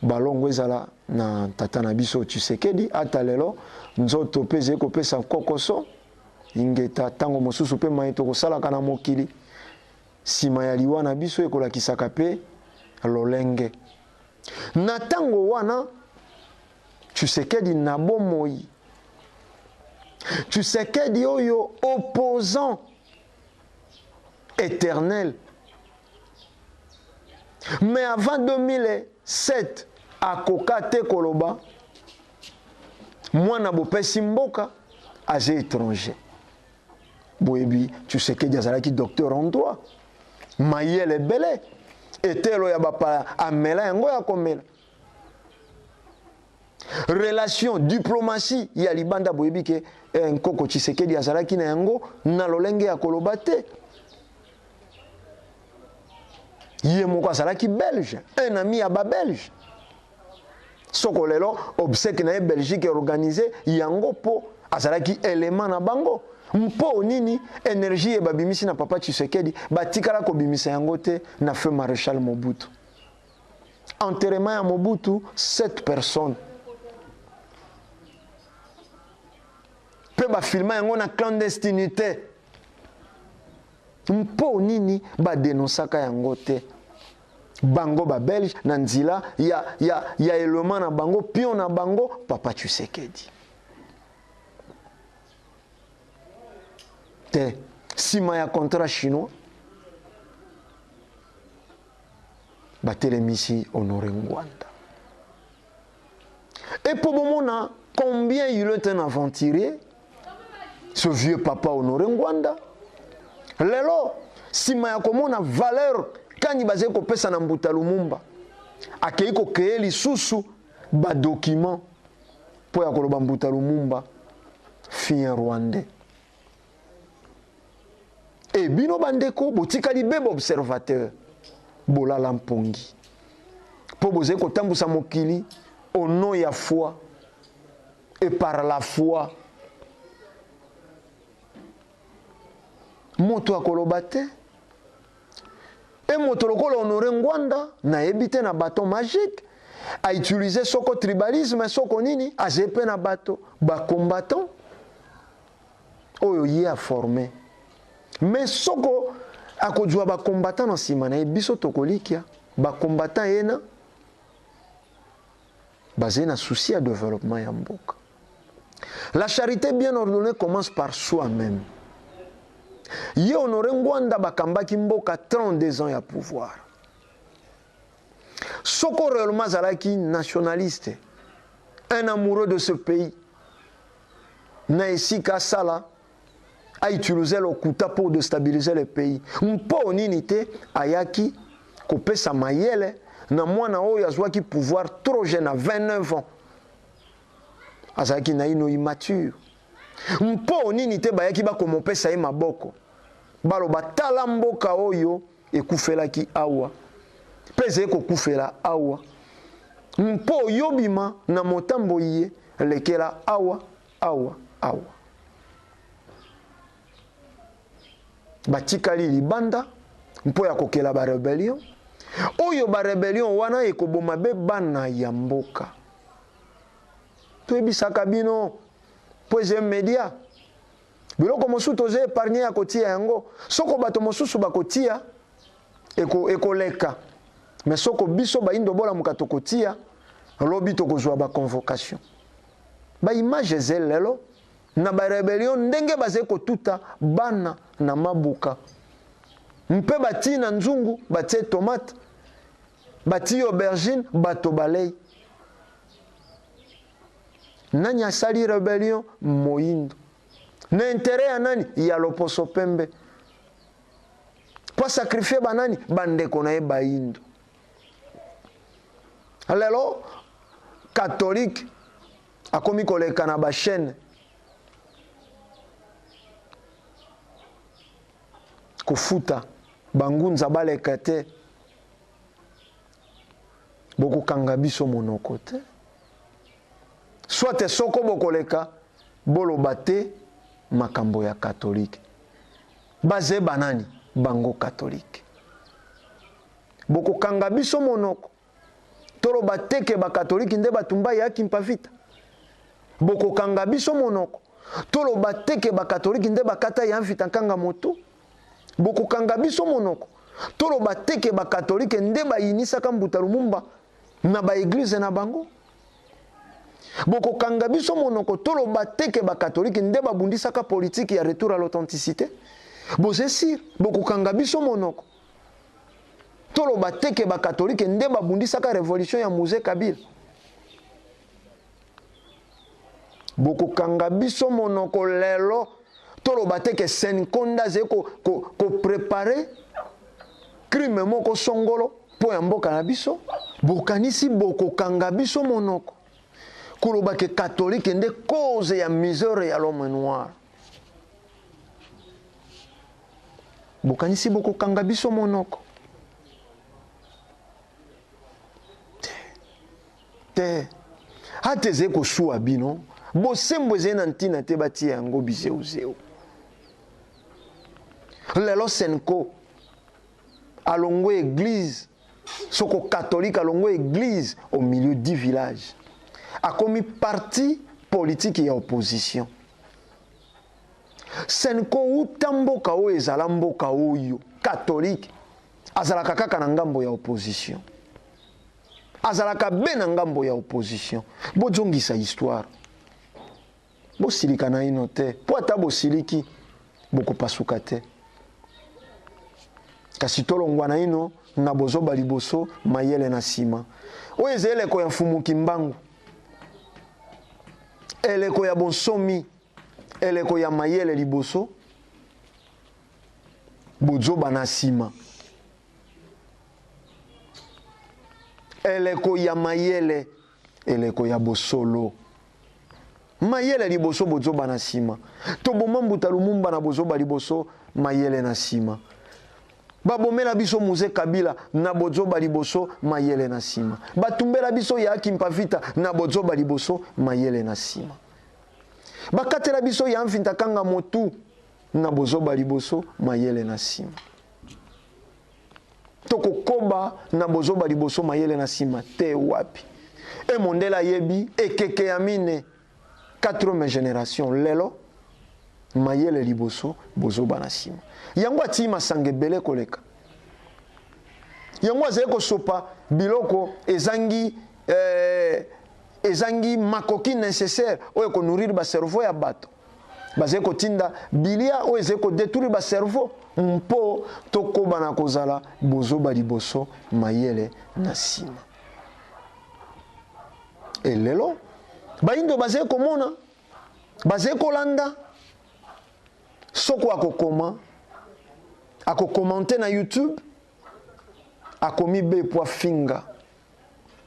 Balongo Ezala, na Tatana Biso Tshisekedi, Atalelo, Nzoto Peze Kopesa Kokoso. Ingeta tango mosusu pe maito kosala kana mokili sima ya liwa na biso ekolakisaka pe lolenge na tango wana Tshisekedi na bomoi Tshisekedi oyo opposant éternel mais avant 2007 akoka te koloba mwana bopesi mboka aze étranger. Boyebi, tu sais que Diazalaki docteur en droit. Mayel est belé. Et telo ya bapa amela yango ya komela. Relation, diplomatie, ya libanda boyebi ke nkoko Tshisekedi Diazalaki na yango na lolenge ya kolobate. Yé moko azalaki belge, un ami ya ba belge. Soko lelo obsèque na Belgique organisé yango po azalaki élément na bango. Mpo nini énergie e babimisi na papa Tshisekedi batikala ko bimisa yango te na feu maréchal Mobutu. Enterrement ya Mobutu 7 personnes. Pe ba filma yango na clandestinité. Mpo nini ba dénonçaka yango te. bango ba belge na nzila ya élément na bango pion na bango Papa Tshisekedi te sima ya contrat chinois batelemisi Honoré Ngwanda. Et pour le moment, combien il est un aventurier, ce vieux papa Honoré Ngwanda. Lelo, si ma komona valeur quand il basé ko pesa na Mbuta Lumumba, akei ko créer lisusu ba document pour ya koloba Mbuta Lumumba fin rwandais. Et bino bandeko botikali bebe observateur bola lampongi. Pour boze ko tambusa mokili au nom ya foi et par la foi. Moto akoloba te. Et moto lokolo Honoré Ngwanda na ebite na bateau magique a utilisé soko tribalisme soko nini a jepe na bateau ba combattant oyo yi a formé. Mais soko akodjwa ba combattant na sima na biso tokolikia ba combattant ena basé na souci à développement ya mboka. La charité bien ordonnée commence par soi-même. Ye Honoré Ngwanda bakambaki mboka 32 ans ya pouvoir. Soko réellement zalaki nationaliste, un amoureux de ce pays. Na esika sala a utilisé le kuta pour déstabiliser le pays. Mpo nini te ayaki kopesa mayele na mwana oyo azwaki pouvoir trop jeune à 29 ans. Azaki na ino immature. Mpo nini te bayaki bakomopesa ye maboko. Baloba tala mboka oyo ekufelaki awa. Peze eko kufela awa. Mpo yobima na motambo ye lekela awa. Batikali libanda mpo ya kokela ba rebellion. Oyo ba rebellion wana ekoboma be bana ya mboka. Toyebisaka bino poje media biloko mosusu toze épargné ya kotia yango soko bato mosusu bakotia ekoleka mais soko biso baindo bola mukato kotia lobi tokozwa ba convocation ba image zelelo na ba rebellion ndenge baze kotuta bana na mabuka mpe bati na nzungu batie tomate bati aubergine bato balei. Nani asali rebellion moindo. Na intérêt ya nani ya loposo pembe. Kwa sacrifier banani bandeko na ye baindo. Lelo catholique akomi koleka na ba chaîne. Kofuta bangunza baleka te. Boko kanga biso monoko te. Soit soko bokoleka boloba te makambo ya catholique. Baze banani bango catholique. Boko kanga biso monoko. Toloba teke ba catholique nde batumba yaki mpavita. Boko kanga biso monoko. Toloba teke ba catholique nde bakata ya mfita kanga moto. Boko kanga biso monoko. Toloba teke ba catholique nde ba inisa Mbuta Lumumba na ba église na bango. Boko kanga biso monoko toloba teke ba catholique nde babundisaka politique ya retour à l'authenticité. Boze sir boko kanga biso monoko toloba teke ba catholique nde babundisaka révolution ya Mouzé Kabila. Boko kanga biso monoko lelo toloba teke Senkonda ze ko préparer crime moko songolo po ya mboka na biso. Bokanisi boko kanga biso monoko koloba ke catholique nde cause ya misère ya l'homme noir. Bokanisi boko kanga biso monoko. Te. Hateze ko suwa bino. Bo sembo zena ntina te bati yango bizeu zeu. Lelo Senko alongo église soko catholique alongo église au milieu du village. A commis parti politique et opposition. Senko utamboka o ezalamboka oyo catholique azalaka kaka na ngambo ya opposition, azalaka be na ngambo ya opposition. Bozongisa histoire, bosilika na ino te, po ata bosiliki bokopasuka te. Kasi tolongwa na ino na bozoba liboso mayele na sima. Oyo eza eleko ya mfumuki mbangu, eleko ya bonsomi, eleko ya mayele liboso bozoba na sima. Eleko ya mayele, eleko ya bosolo. Mayele liboso bozoba na sima. Toboma mbuta lumumba na bozoba liboso mayele na sima. Babomela biso Muze Kabila na bozoba liboso mayele na sima. Batumbela biso ya Kimpavita na bozoba liboso mayele na sima. Bakatela biso ya Mfintakanga Motu na bozoba liboso mayele na sima. Toko koba na bozoba liboso mayele na sima te wapi. E mondela yebi ekeke ya mine 4e génération lelo mayele liboso bozoba na sima. Yango ati masange bele koleka. Yango azeko sopa biloko ezangi makoki nécessaire oyo ko nourrir ba cerveau ya bato. Bazeko tinda bilia oyo ezeko détruire ba cerveau mpo tokoba na kozala bozoba liboso mayele na sima. Elelo baindo bazeko mona bazeko landa soko akokomante na YouTube akomi be po finga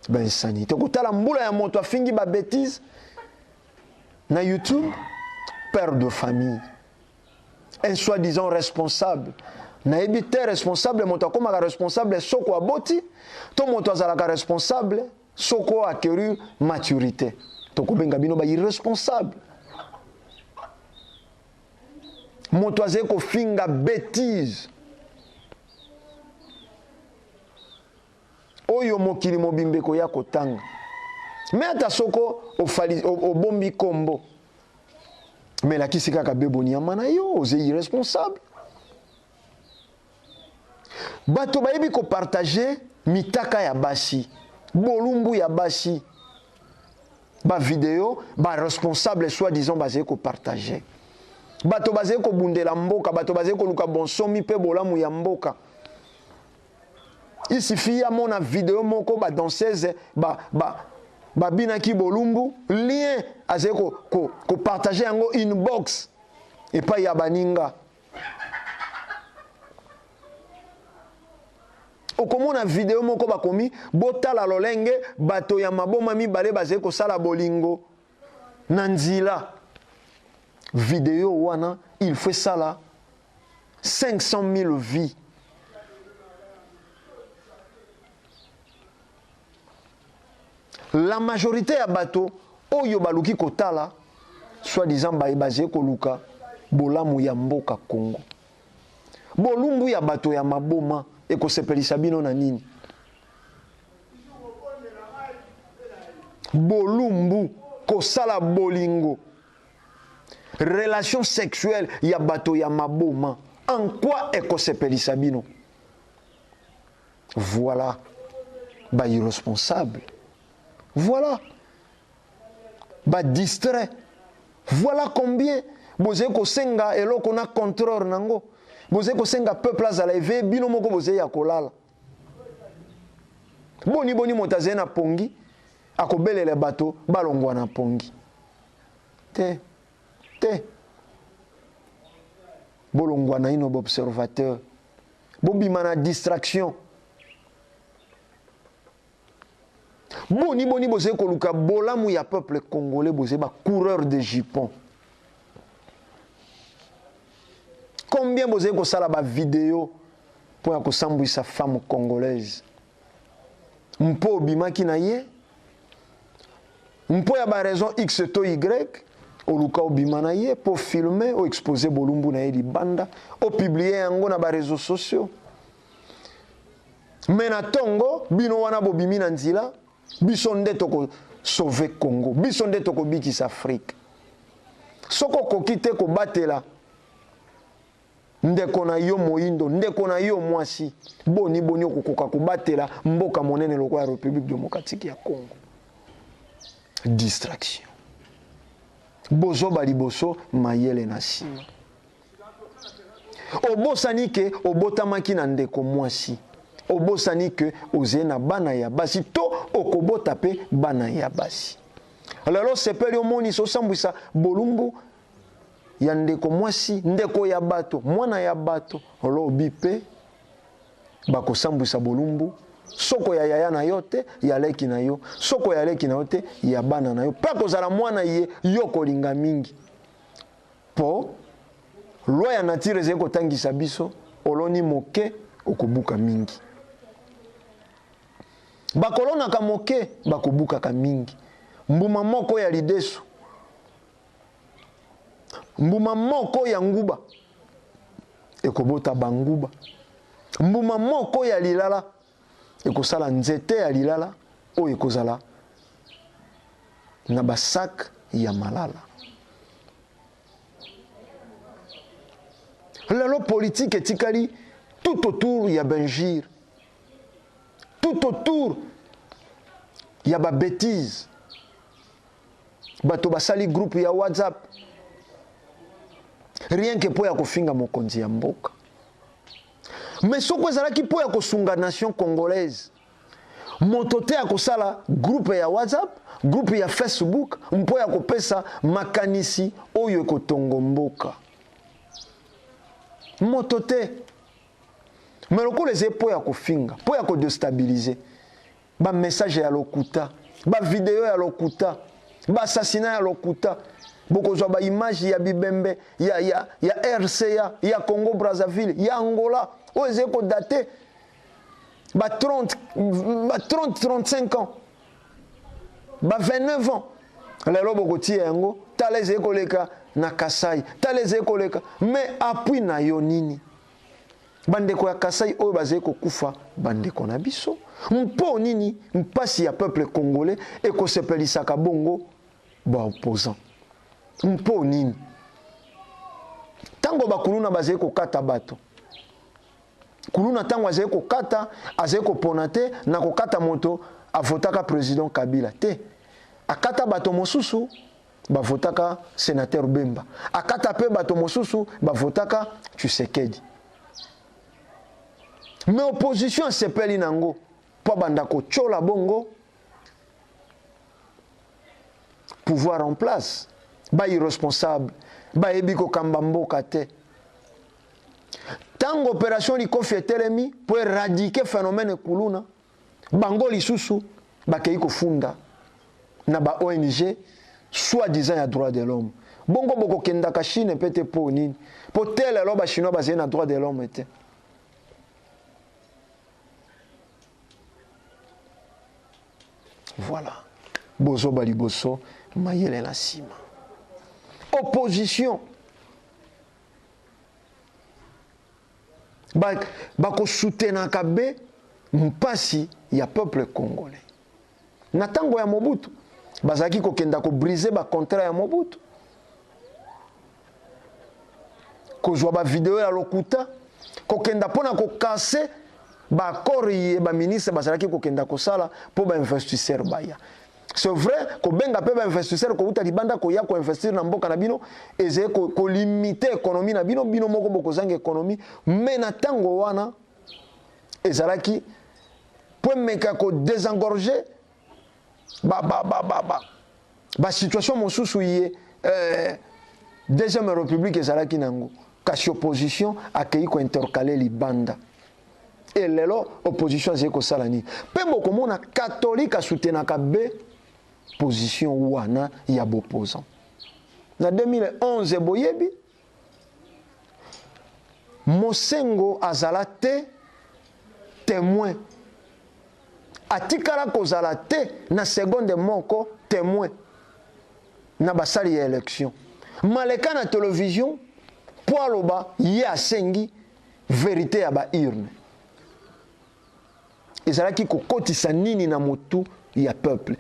ben sani to kutala mbula ya moto afingi ba bêtise na YouTube. Père de famille, un soi-disant responsable na ebite responsable moto akomaka responsable soko aboti to moto azalaka responsable soko acquérir maturité to kobenga bino ba irresponsable. Moto azeko finga bêtise oyo mokili mobimbeko ya kotanga me ata soko obombi kombo mais la kisi kaka beboni amana yo oze irresponsable. Bato bayebi ko partager mitaka ya basi bolumbu ya basi ba vidéo ba responsable soi-disant bazé ko partager. Bato bazé ko bundela mboka, bato bazé ko luka bonsomi pe bolamu ya mboka. Il suffit à mon vidéo moko ba danseuse ba binaki bolumbu lien azé ko partager yango inbox et pas ya baninga. Okomona vidéo moko bakomi botala lolenge bato ya maboma mibale bazé ko sala bolingo nanzila. Vidéo wana il fait ça là 500 000 vies. La majorité ya bato oyo baluki kotala soi-disant basé koluka bolamu ya mboka Congo. Bolumbu ya bato ya maboma ekosepelisa bino na nini? Bolumbu kosala bolingo. Relation sexuelle ya bato ya maboma. En quoi ekosepelisa bino? Voilà ba irresponsable. Voilà ba distrait. Voilà combien boze ko senga eloko na contrôle nango. Boze ko senga peuple azala eve bino moko boze ya kolala. Boni motaze na pongi akobelele bato balongwa na pongi. Te bolongwa na ino observateur. Bobima na distraction. Boni boze koluka bolamu ya peuple congolais boze ba coureur de jupons. Combien boze ko sala ba vidéo pour ya kosambwisa femme congolaise. Mpo bimaki na ye. Mpo ya ba raison X to Y oluka obima na ye pour filmer ou exposer bolumbu na ye libanda ou publier yango na ba réseaux sociaux. Mena tongo bino wana bobimi na nzila biso nde toko sauver Congo, biso nde toko bikisa Afrique. Soko kokite ko batela ndeko na yo moindo, ndeko na yo mwasi, boni boni okokoka kobatela mboka monene lokola ya République démocratique ya Congo. Distraction. Bozo baliboso mayele na sima. Obosani ke obotamaki na ndeko mwasi. Obosani ke oze na bana ya basi to okobota pe bana ya basi. Alors sepeli omoni so sambwisa bolumbu ya ndeko mwasi, ndeko ya bato, mwana ya bato, lobi pe bako sambwisa bolumbu, soko ya yaya na yo te, ya leki na yo, soko ya leki na yo te, ya bana na yo. Pa kozala mwana ye yo kolinga mingi. Po loi ya natire zeko tangisa biso, oloni moke okobuka mingi. Bakolona ka moke bakobuka ka mingi. Mbuma moko ya lidesu, mbuma moko ya nguba ekobota banguba. Mbuma moko ya lilala ekosala nzete ya lilala o ekozala na basak ya malala. Lelo politique etikali tout autour ya benjir, tout autour ya ba bêtise. Bato basali groupe ya WhatsApp rien que po ya kofinga mokonzi ya mboka. Mais soko ezalaki po ya kosunga nation congolaise, moto te ya kosala groupe ya WhatsApp, groupe ya Facebook, mpo ya kopesa makanisi oyo ekotongo mboka. Moto te. Mais lokola eze po ya kofinga, po ya kodestabiliser, ba message ya lokuta, ba video ya lokuta, ba assassinat ya lokuta, bokozwa ba image ya bibembe ya RCA, ya Congo Brazzaville, ya Angola, o eze ko daté ba 30-35 ans, ba 29 ans. Lelo bokoti yango, taleze koleka na Kasai, taleze koleka, mais appui na yo nini? Bandeko ya Kasai oyo baze ko kufa bandeko na biso. Mpo nini mpasi ya peuple congolais ekosepelisaka bongo ba opposant. Mpo nini? Tango bakuluna baze ko kata bato. Kuluna tango aze ko kata, aze ko ponate na ko kata moto avotaka président Kabila te. Akata bato mosusu bavotaka sénateur Bemba. Akata pe bato mosusu bavotaka Tshisekedi. Mais opposition sepeli nango po banda ko chola bongo pouvoir en place, ba irresponsable, ba ebiko kamba mboka te. Tango opération li kofi etelemi po éradiquer phénomène kuluna, bango lisusu bakei ko funda na ba ONG soi-disant ya droit de l'homme. Bongo boko kenda ka Chine pete po nini? Po tele lo ba chinois bazé na droit de l'homme te. Voilà. Bozo baliboso mayele na sima. Opposition. Bako soutenir kabe mpasi ya peuple congolais. Na tango ya Mobutu bazaki ko kenda ko briser ba contrat ya Mobutu. Ko zwa ba video ya lokuta ko kenda pona ko casser ba accord ye ba ministre bazaki ko kenda ko sala po ba investisseur baya. C'est vrai ko benga pe ba investisseur ko uta libanda ko ya ko investir na mboka na bino eze ko limiter économie na bino bino moko boko zanga économie mais na tango wana ezalaki po meka ko désengorger ba situation mosusu ye deuxième république ezalaki nango kasi opposition akei ko intercaler libanda et lelo opposition zeko salani pe moko mona catholique a soutenaka be position wana ya opposant na 2011 boyebi Mosengo azala te témoin atikala kozala te na seconde moko témoin na basali ya élection maleka na télévision po aloba ye asengi vérité ya ba urne ezalaki kokotisa nini na motu ya peuple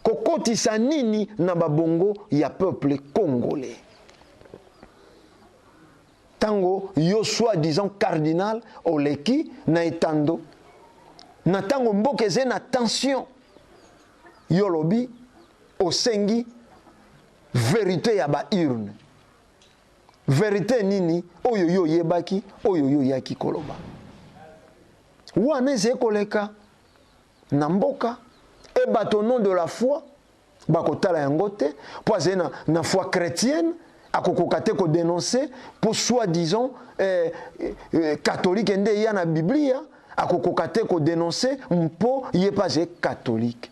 kokotisa nini na babongo ya peuple congolais. tango yo soi-disant cardinal oleki na etando na tango mboka eze na tension yo lobi osengi vérité ya ba urne vérité nini oyo yo yebaki oyo yo yaki koloba wana eze koleka na mboka et bato nom de la foi bakotala yango te po aze na foi chrétienne akokoka te ko dénoncer pour soi-disant catholique nde ya na biblia akokoka te ko dénoncer mpo ye pas catholique.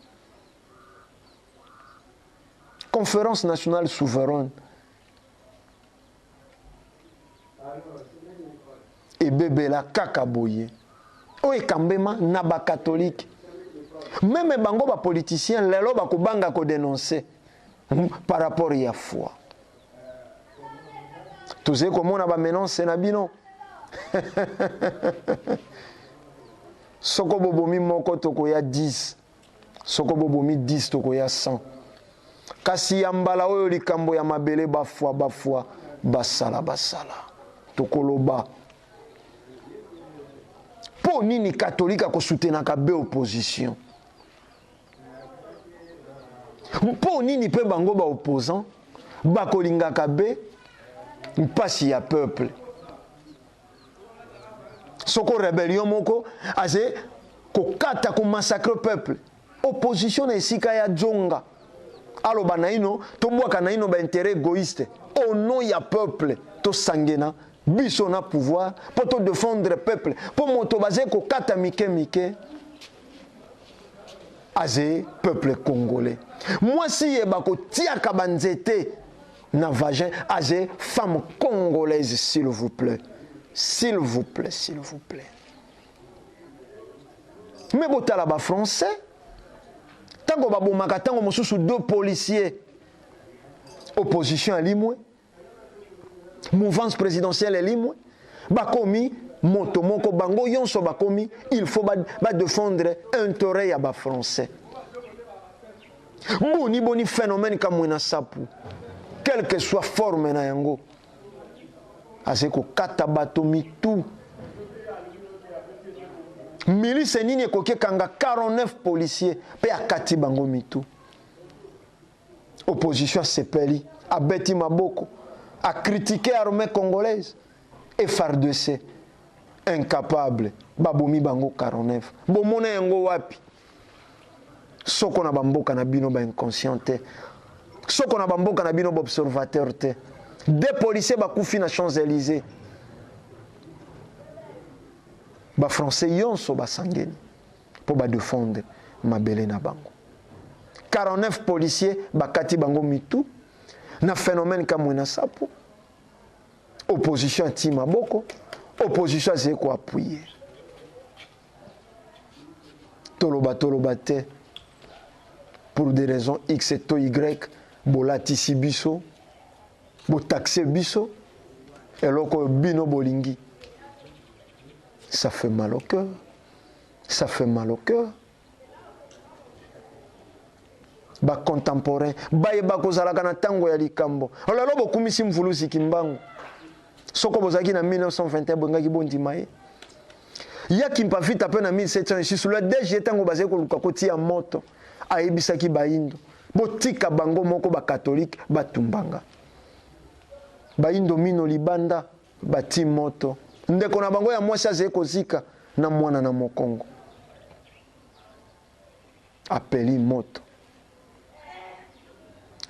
Conférence nationale souveraine ebebela kaka boye oyo ekambema na bacatholique même bango bapoliticien lelo bakobanga kodénonce par rapport ya foi tozali komona bamenonce na bino soko bobomi moko tokoya 10 soko bobomi 10 tokoya 100 kasi ya mbala oyo likambo ya mabele bafwa basala tokoloba po nini catholique akosoutenaka be opposition po nini pe bango ba opposant bakolingaka be mpasi ya peuple soko rébellion moko aze kokata ko massacre peuple opposition na esika ya zonga aloba na ino tobwaka na ino ba intérêt égoïste au nom ya peuple to sangena biso na pouvoir pour to défendre peuple pour moto baze kokata mike aze peuple congolais moi si yeba ko tiaka banzete na vagin aze femme congolaise s'il vous plaît. S'il vous plaît, s'il vous plaît. Mais botala ba français. Tango ba bomaka tango mosusu deux policiers. Opposition à limwe. Mouvance présidentielle à limwe. Bakomi moto moko bango yonso bakomi il faut ba défendre intérêt ya ba français. Boni phénomène comme na sapu. Quelle que soit forme na yango. Azeko kata bato mitu milice nini ekoki kanga 49 policiers pe akati bango mitu opposition sepeli abeti maboko a critiquer armée congolaise FARDC incapable babomi bango 49 bomona yango wapi soko na bamboka na bino ba inconscient te soko na bamboka na bino ba observateur te. Des policiers bakufi na Champs-Élysées. Ba français yonso basangeni pour ba défendre mabele na bango. 49 policiers bakati bango mitu na phénomène comme na sapo. Opposition anti maboko, opposition zeko appuyer. Toloba te pour des raisons X et Y bolatisi biso. Bo taxer biso eloko bino bolingi ça fait mal au cœur ba contemporain ba kozalaka na tango ya likambo lelo bokumisi mvulusi kimbangu soko bozaki na 1921 bongaki bondima ye yaki mpafita pe na 1706 le DG tango bazé koluka kotia moto ayebisaki baindo botika bango moko ba catholique batumbanga baindo mino libanda bati moto ndeko na bango ya mwasi aze kozika na mwana na mokongo apeli moto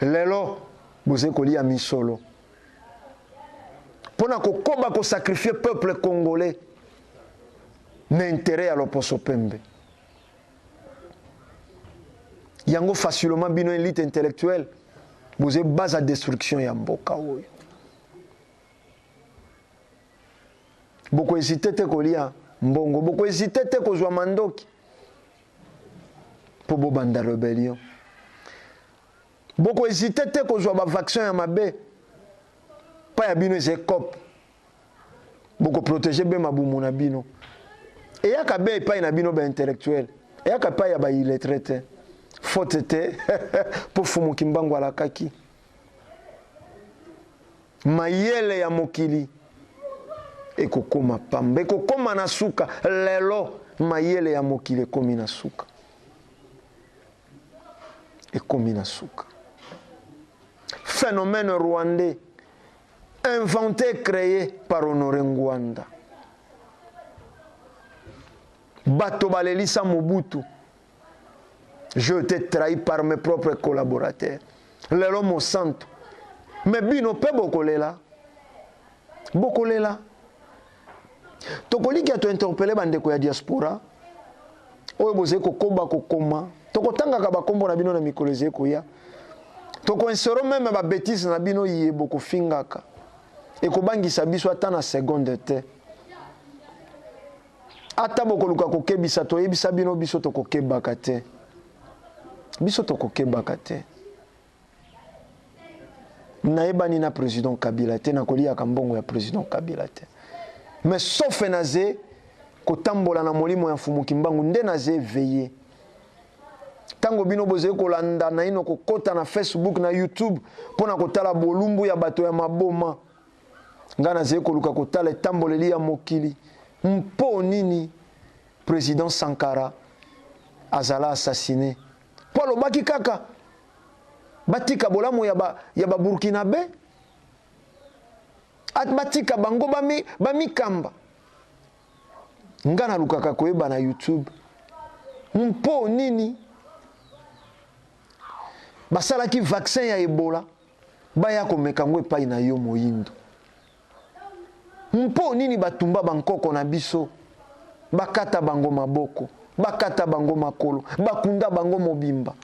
lelo boze kolia misolo pona kokoba ko sacrifier peuple congolais na intérêt à l'opposo pembe yango facilement bino élite intellectuelle boze base à destruction ya mboka oyo. Boko hésité te kolia mbongo, boko hésité te kozwa mandoki po bobanda rébellion. Boko hésité te kozwa ba vaccin ya mabe pa ya bino eze cop. Boko protéger be mabumu na bino. Et yaka be pa na bino ba intellectuel. Et yaka pa ya ba illettré te. Faute te po fumu kimbango ala kaki. Mayele ya mokili ekokoma pamba ekokoma na suka lelo mayele ya mokili ekomi na suka ekomi na suka phénomène rwandais inventé créé par Honoré Ngwanda bato balelisa Mobutu je t'ai trahi par mes propres collaborateurs lelo mosantu mais bino pe bokolela tokoliki ya tointerpele bandeko ya diaspora oyo bozali kokoba kokoma tokotangaka bakombo na bino na mikolo ezali koya tokoinsero meme babétise na bino ye bokofingaka ekobangisa biso ata na seconde te ata bokoluka kokebisa toyebisa bino biso tokokebaka te nayebani na président Kabila te nakoliaka mbongo ya président Kabila te mais sauf naze kotambola na molimo ya mfumuki mbangu nde naze veillé tango bino bozeli kolanda na ino kokota na Facebook na YouTube pona kotala bolumbu ya bato ya maboma nga naze koluka kotala etamboleli ya mokili mpo nini président Sankara azala assassiné po alobaki kaka batika bolamu ya ba Burkinabe at batika bango bamikamba nga nalukaka koyeba na YouTube mpo nini basalaki vaccin ya Ebola baya komeka ngo epai na yo moyindo mpo nini batumba bankoko na biso bakata bango maboko bakata bango makolo bakunda bango mobimba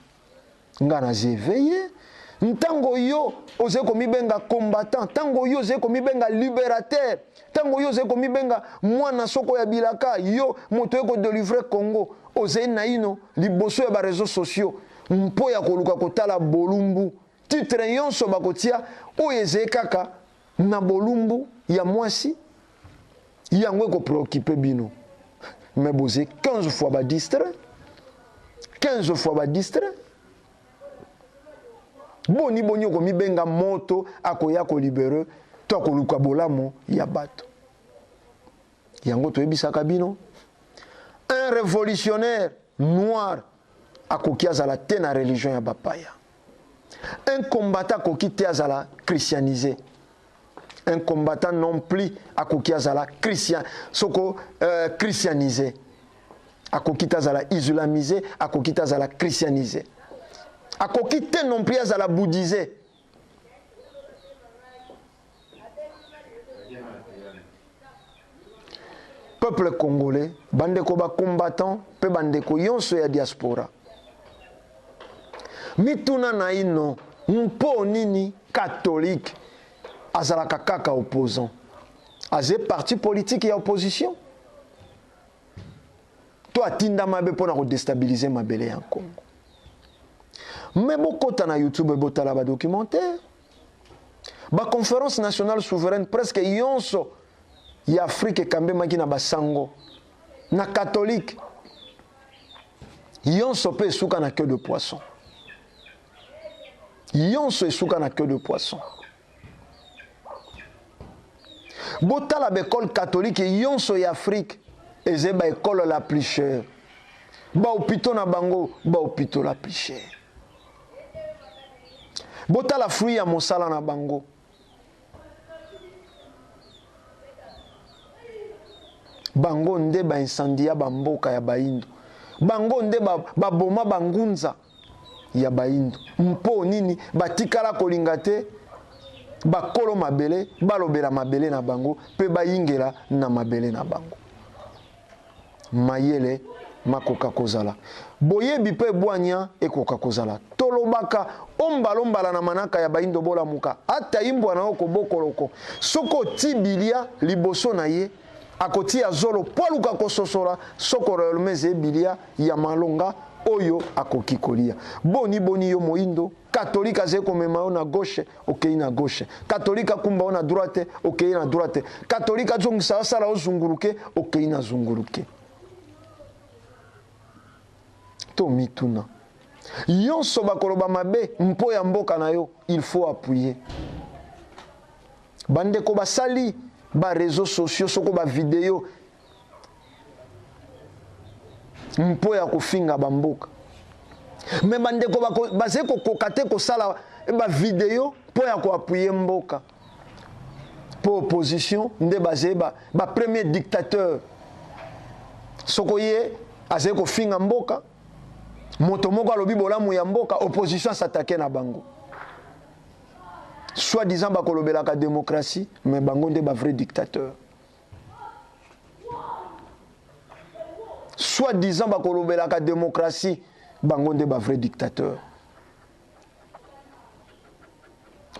nga na zeveye ntango yo oze komibenga combattant tango yo oze komibenga libérateur tango yo oze komibenga mwana soko ya bilaka yo moto eko délivrer Congo oze na ino liboso ya ba réseaux sociaux mpo ya koluka kotala bolumbu titre yonso bakotia oyo eze kaka na bolumbu ya mwasi yango eko préoccupé bino mais boze 15 fois ba distrait boni oko mibenga moto akoya ko libérer to akoluka bolamo ya bato yango toyebisaka bino un révolutionnaire noir akoki azala te na religion ya bapaya un combattant akoki te azala christianisé un combattant non plus akoki azala christianisé akoki te azala islamisé akoki te azala christianisé akoki te non plus azala bouddhisé peuple congolais bandeko ba combattant pe bandeko yonso ya diaspora mituna na ino mpo nini catholique azalaka kaka opposant aze parti politique ya opposition to atinda mabe mpona kodestabiliser mabele ya Congo mais bokota na YouTube botala ba documentaire ba conférence nationale souveraine presque yonso ya Afrique ekambemaki na basango na catholique yonso pe esuka na queue de poisson yonso esuka na queue de poisson botala l'école catholique yonso ya Afrique eze ba école la plus chère ba hôpital na bango ba hôpital la plus chère botala fruit ya mosala na bango bango nde ba incendia ba mboka ya baindo bango nde ba boma bangunza ya baindo mpo nini batikala kolinga te bakolo mabele balobela mabele na bango pe bayingela na mabele na bango mayele makoka kozala boyebi pe bwanya ekoka kozala tolobaka ombalombala na manaka ya baindo bola muka ata imbwa na oko bokoloko soko tibilia liboso na ye akoti azolo poluka kososola soko relmeze bilia ya malonga oyo akoki kolia boni yo moindo catholique aze komema yo na gauche okei na gauche catholique akumba yo na droite okei na droite catholique azongisa asala ozunguruke okei na zunguruke to mituna yonso bakoloba mabe mpo ya mboka na yo il faut appuyer bandeko basali ba réseaux sociaux soko ba vidéo mpo ya kofinga bamboka mais bandeko baze kokoka te kosala ba vidéo mpo ya koappuyer mboka pour opposition nde baze ba premier dictateur soko ye aze kofinga mboka moto moko alobi bolamu ya mboka opposition s'attaquer na bango soi-disant bakolobelaka démocratie mais bango nde ba vrai dictateur soi-disant bakolobelaka démocratie bango nde ba vrai dictateur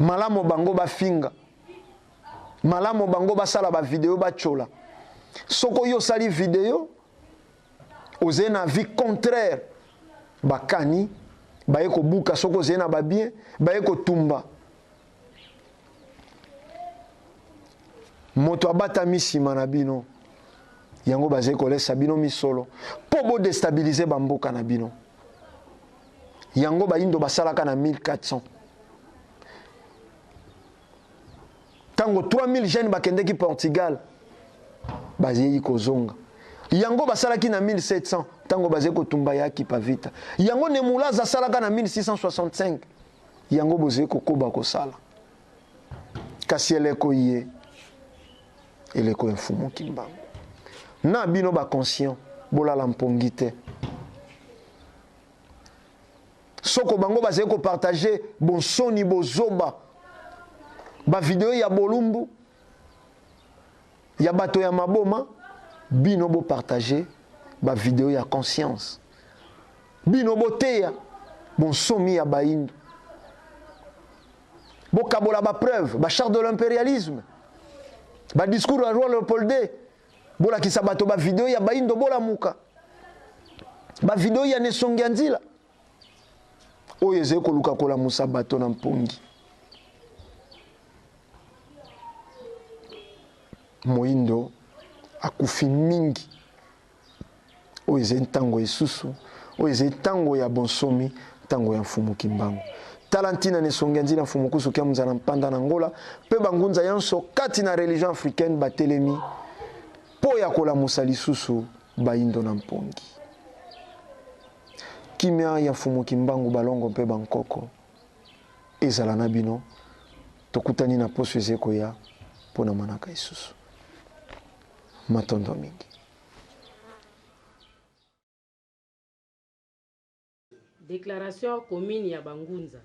malamo bango bafinga malamo bango basala ba vidéo bachola soko yo sali vidéo oze na vie contraire bakani baye ko buka soko oze na ba bien baye ko tumba moto abata misima na bino yango baze ko lesa bino misolo po bo déstabiliser bamboka na bino yango bayindo basalaka na 1400 tango 3000 jeunes bakendeki Portugal bazeyi kozonga yango basalaki na 1700 tango baze kotumba yaki pa vita yango Nemulaza salaka na 1665 yango boze kokoba kosala kasi eleko ye eleko mfumu kimbangu na bino ba conscient bolala mpongi te soko bango baze ko partager bonsoni bozoba ba vidéo ya bolumbu ya bato ya maboma bino bo partager ba vidéo ya conscience bino boteya bonsomi ya baindu bo kabola ba preuve ba charte de l'impérialisme ba discours ya roi Léopold II bola kisa bato ba vidéo ya baindu bola muka ba vidéo ya Nesongi ya Nzila oyo eze koluka kola musa bato na mpongi moindo akufi mingi oyo eze ntango esusu oyo eze ntango ya bonsomi ntango ya mfumu kimbangu tala ntina Nesongi ya Nzila mfumu kusu kia muzana mpanda na ngola pe bangunza yanso kati na religion africaine batelemi po ya kolamusa lisusu baindo na mpongi kimia ya mfumu kimbangu balongo mpe bankoko ezala na bino tokutani na poso eze koya mpo na manaka lisusu matondo mingi. Déclaration commune ya Bangunza.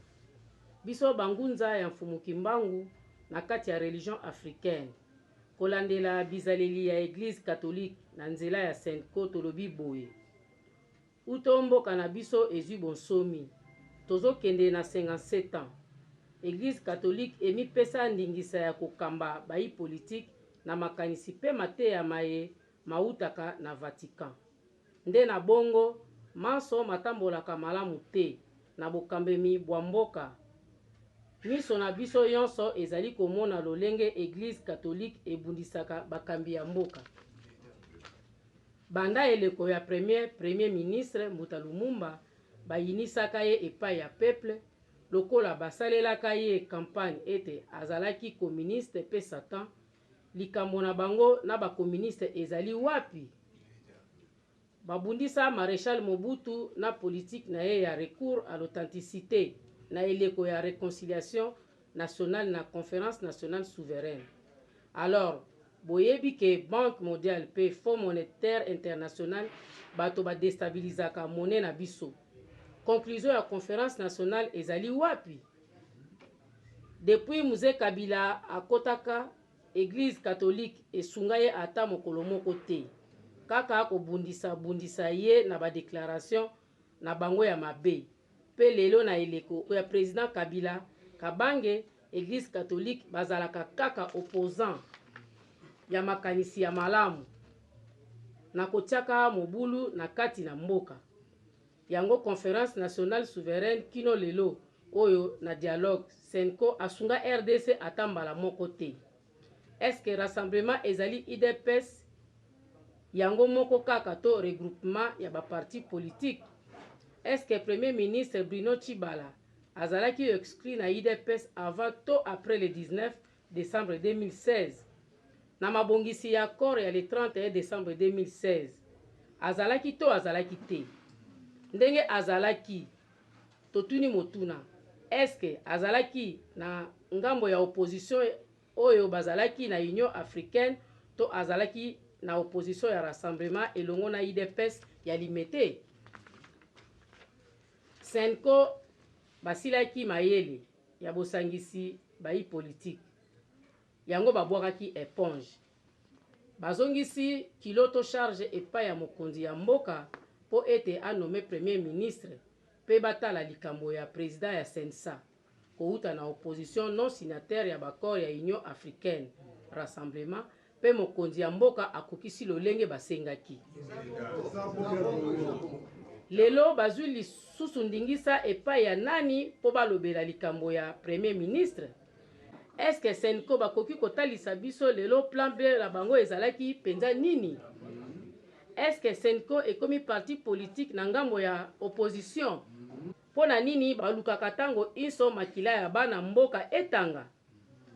Biso Bangunza ya mfumu kimbangu na kati ya religion africaine. Kolandela bizaleli ya église catholique na nzela ya Saint-Co tolobi boye. Utomboka na biso ezwi bonsomi. Tozokende na 57 ans. Église catholique emipesa ndingisa ya kokamba bayi politique na makanisi pe mateya maye mautaka na Vatican. Nde na bongo manso matambolaka malamu te na bokambemi bwa mboka. Miso na biso yonso ezali komona lolenge église catholique ebundisaka bakambi ya mboka. Banda eleko ya premier ministre Mbuta Lumumba bayinisaka ye epai ya peuple lokola basalelaka ye campagne ete azalaki communiste pe Satan. Likambo na bango na ba communiste ezali wapi? Babundisa Maréchal Mobutu na politique na ye ya recours à l'authenticité na eleko ya réconciliation nationale na conférence nationale souveraine. Alors, boyebi ke Banque mondiale pe Fonds monétaire international bato ba déstabilisaka monnaie na biso. Conclusion ya conférence nationale ezali wapi? Depuis Mzee Kabila akotaka Église catholique esunga ye ata mokolo moko te. Kaka bundisa ye na ba déclaration na bango ya mabe. Pe lelo na eleko ya président Kabila Kabange Église catholique bazalaka kaka opposant ya makanisi ya malamu na kotiaka mobulu na kati na mboka. Yango conférence nationale souveraine kino lelo oyo na dialogue Senko asunga RDC atambala moko te. Est-ce que rassemblement ezali IDPS yango moko kaka to regroupement ya ba parti politique? Est-ce que premier ministre Bruno Tshibala azalaki exclu na IDPS avant to après le 19 décembre 2016? na mabongisi ya accord ya le 31 décembre 2016 azalaki to azalaki te ndenge azalaki totuni motuna eske azalaki na ngambo ya opposition oyo bazalaki na Union africaine to azalaki na opposition ya rassemblement elongo na UDPS ya limete. Senko basilaki mayele ya bosangisi bayi politique yango babwakaki éponge bazongisi kiloto charge epai ya mokonzi ya mboka po ete anome premier ministre pe batala likambo ya président ya Sensa kouta na opposition non signataire ya bakor ya Union africaine rassemblement pe mokonzi ya mboka akokisi lolenge basengaki. Lelo bazwi lisusu ndingisa epai ya nani po balobela likambo ya premier ministre. Est-ce que Senko bakoki kotalisa biso lelo plan B la bango ezalaki penza nini? Est-ce que Senko ekomi parti politique na ngambo ya opposition? Pona nini balukaka tango inso makila ya bana mboka etanga?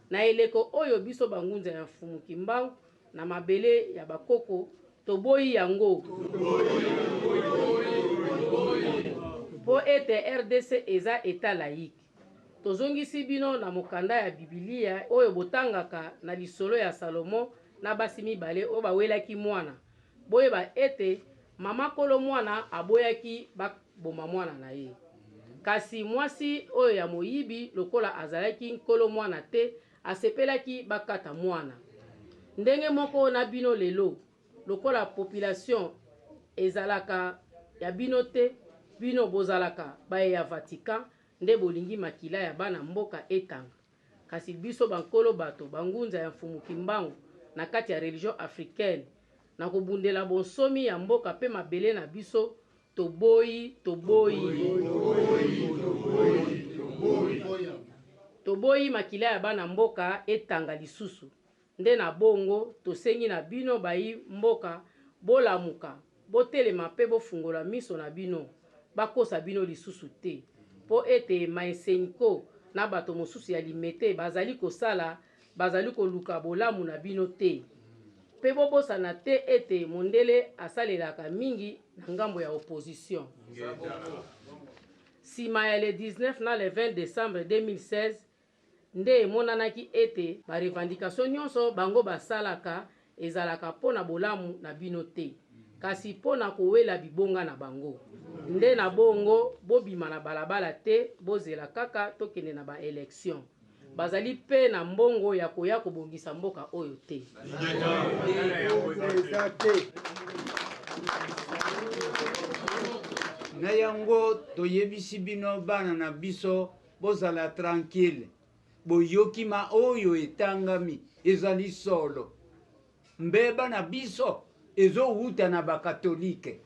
Na eleko oyo biso bangunza ya mfumuki mbangu na mabele ya bakoko toboyi yango. Po ete RDC eza eta laïque. Tozongisi bino na mokanda ya Biblia oyo botangaka na lisolo ya Salomo na basi mibale oyo bawelaki mwana. Boyeba ete mama kolo mwana aboyaki bakboma mwana na ye. Kasi mwasi oyo ya moyibi lokola azalaki nkolo mwana te asepelaki bakata mwana. Ndenge moko na bino lelo lokola population ezalaka ya bino te bino bozalaka baye ya Vatican nde bolingi makila ya bana mboka etanga. Kasi biso bankolo bato bangunza ya mfumuki mbangu na kati ya religion africaine na kobundela bonsomi ya mboka pe mabele na biso toboyi makila ya bana mboka etanga lisusu. Nde na bongo tosengi na bino bayi mboka bolamuka botelema pe bofungola miso na bino bakosa bino lisusu te po ete maesenko na bato mosusu ya limete bazali kosala bazali koluka bolamu na bino te pe bobosana te ete mondele asalelaka mingi na ngambo ya opposition. Sima ya le 19 na le 20 décembre 2016 nde emonanaki ete ba revendication nyonso bango basalaka ezalaka pona bolamu na bino te kasi pona kowela bibonga na bango. Nde na bongo bobima na balabala te bozela kaka tokende na ba élection. Bazali pe na mbongo ya koya kobongisa mboka oyo te. Na yango toyebisi bino bana na biso bozala tranquille. Boyokima oyo etangami ezali solo. Mbeba na biso ezowuta na bakatolike.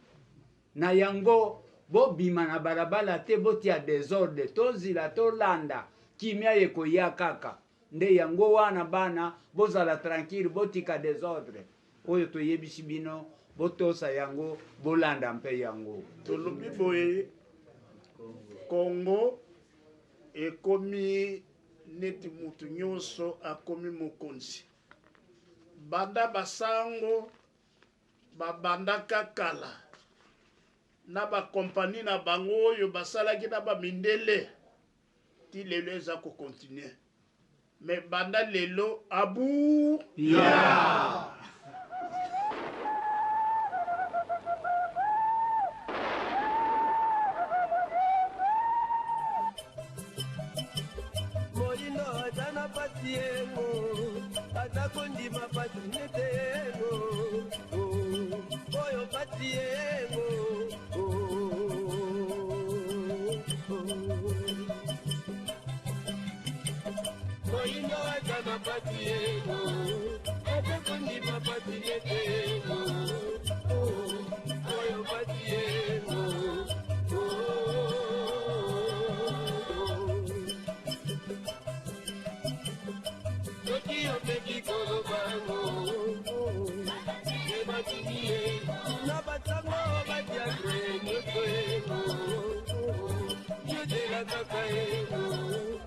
Na yango bobima na balabala te botia desordre tozila tolanda kimia yekoya kaka. Nde yango wana bana bozala tranquille botika desordre. Oyo toyebisi bino botosa yango bolanda mpe yango. Tolobi boye Congo ekomi neti mutu nyonso akomi mokonzi. Banda basango babandaka kala na ba kompani na bango oyo basalaki na ba mindele ti lelo eza ko continuer. Mais banda lelo abu ya Kondima pati netego oyo pati ego moino atana pati ego kondima pati netego oyo pati ego Nabatamo batia greno, yo de la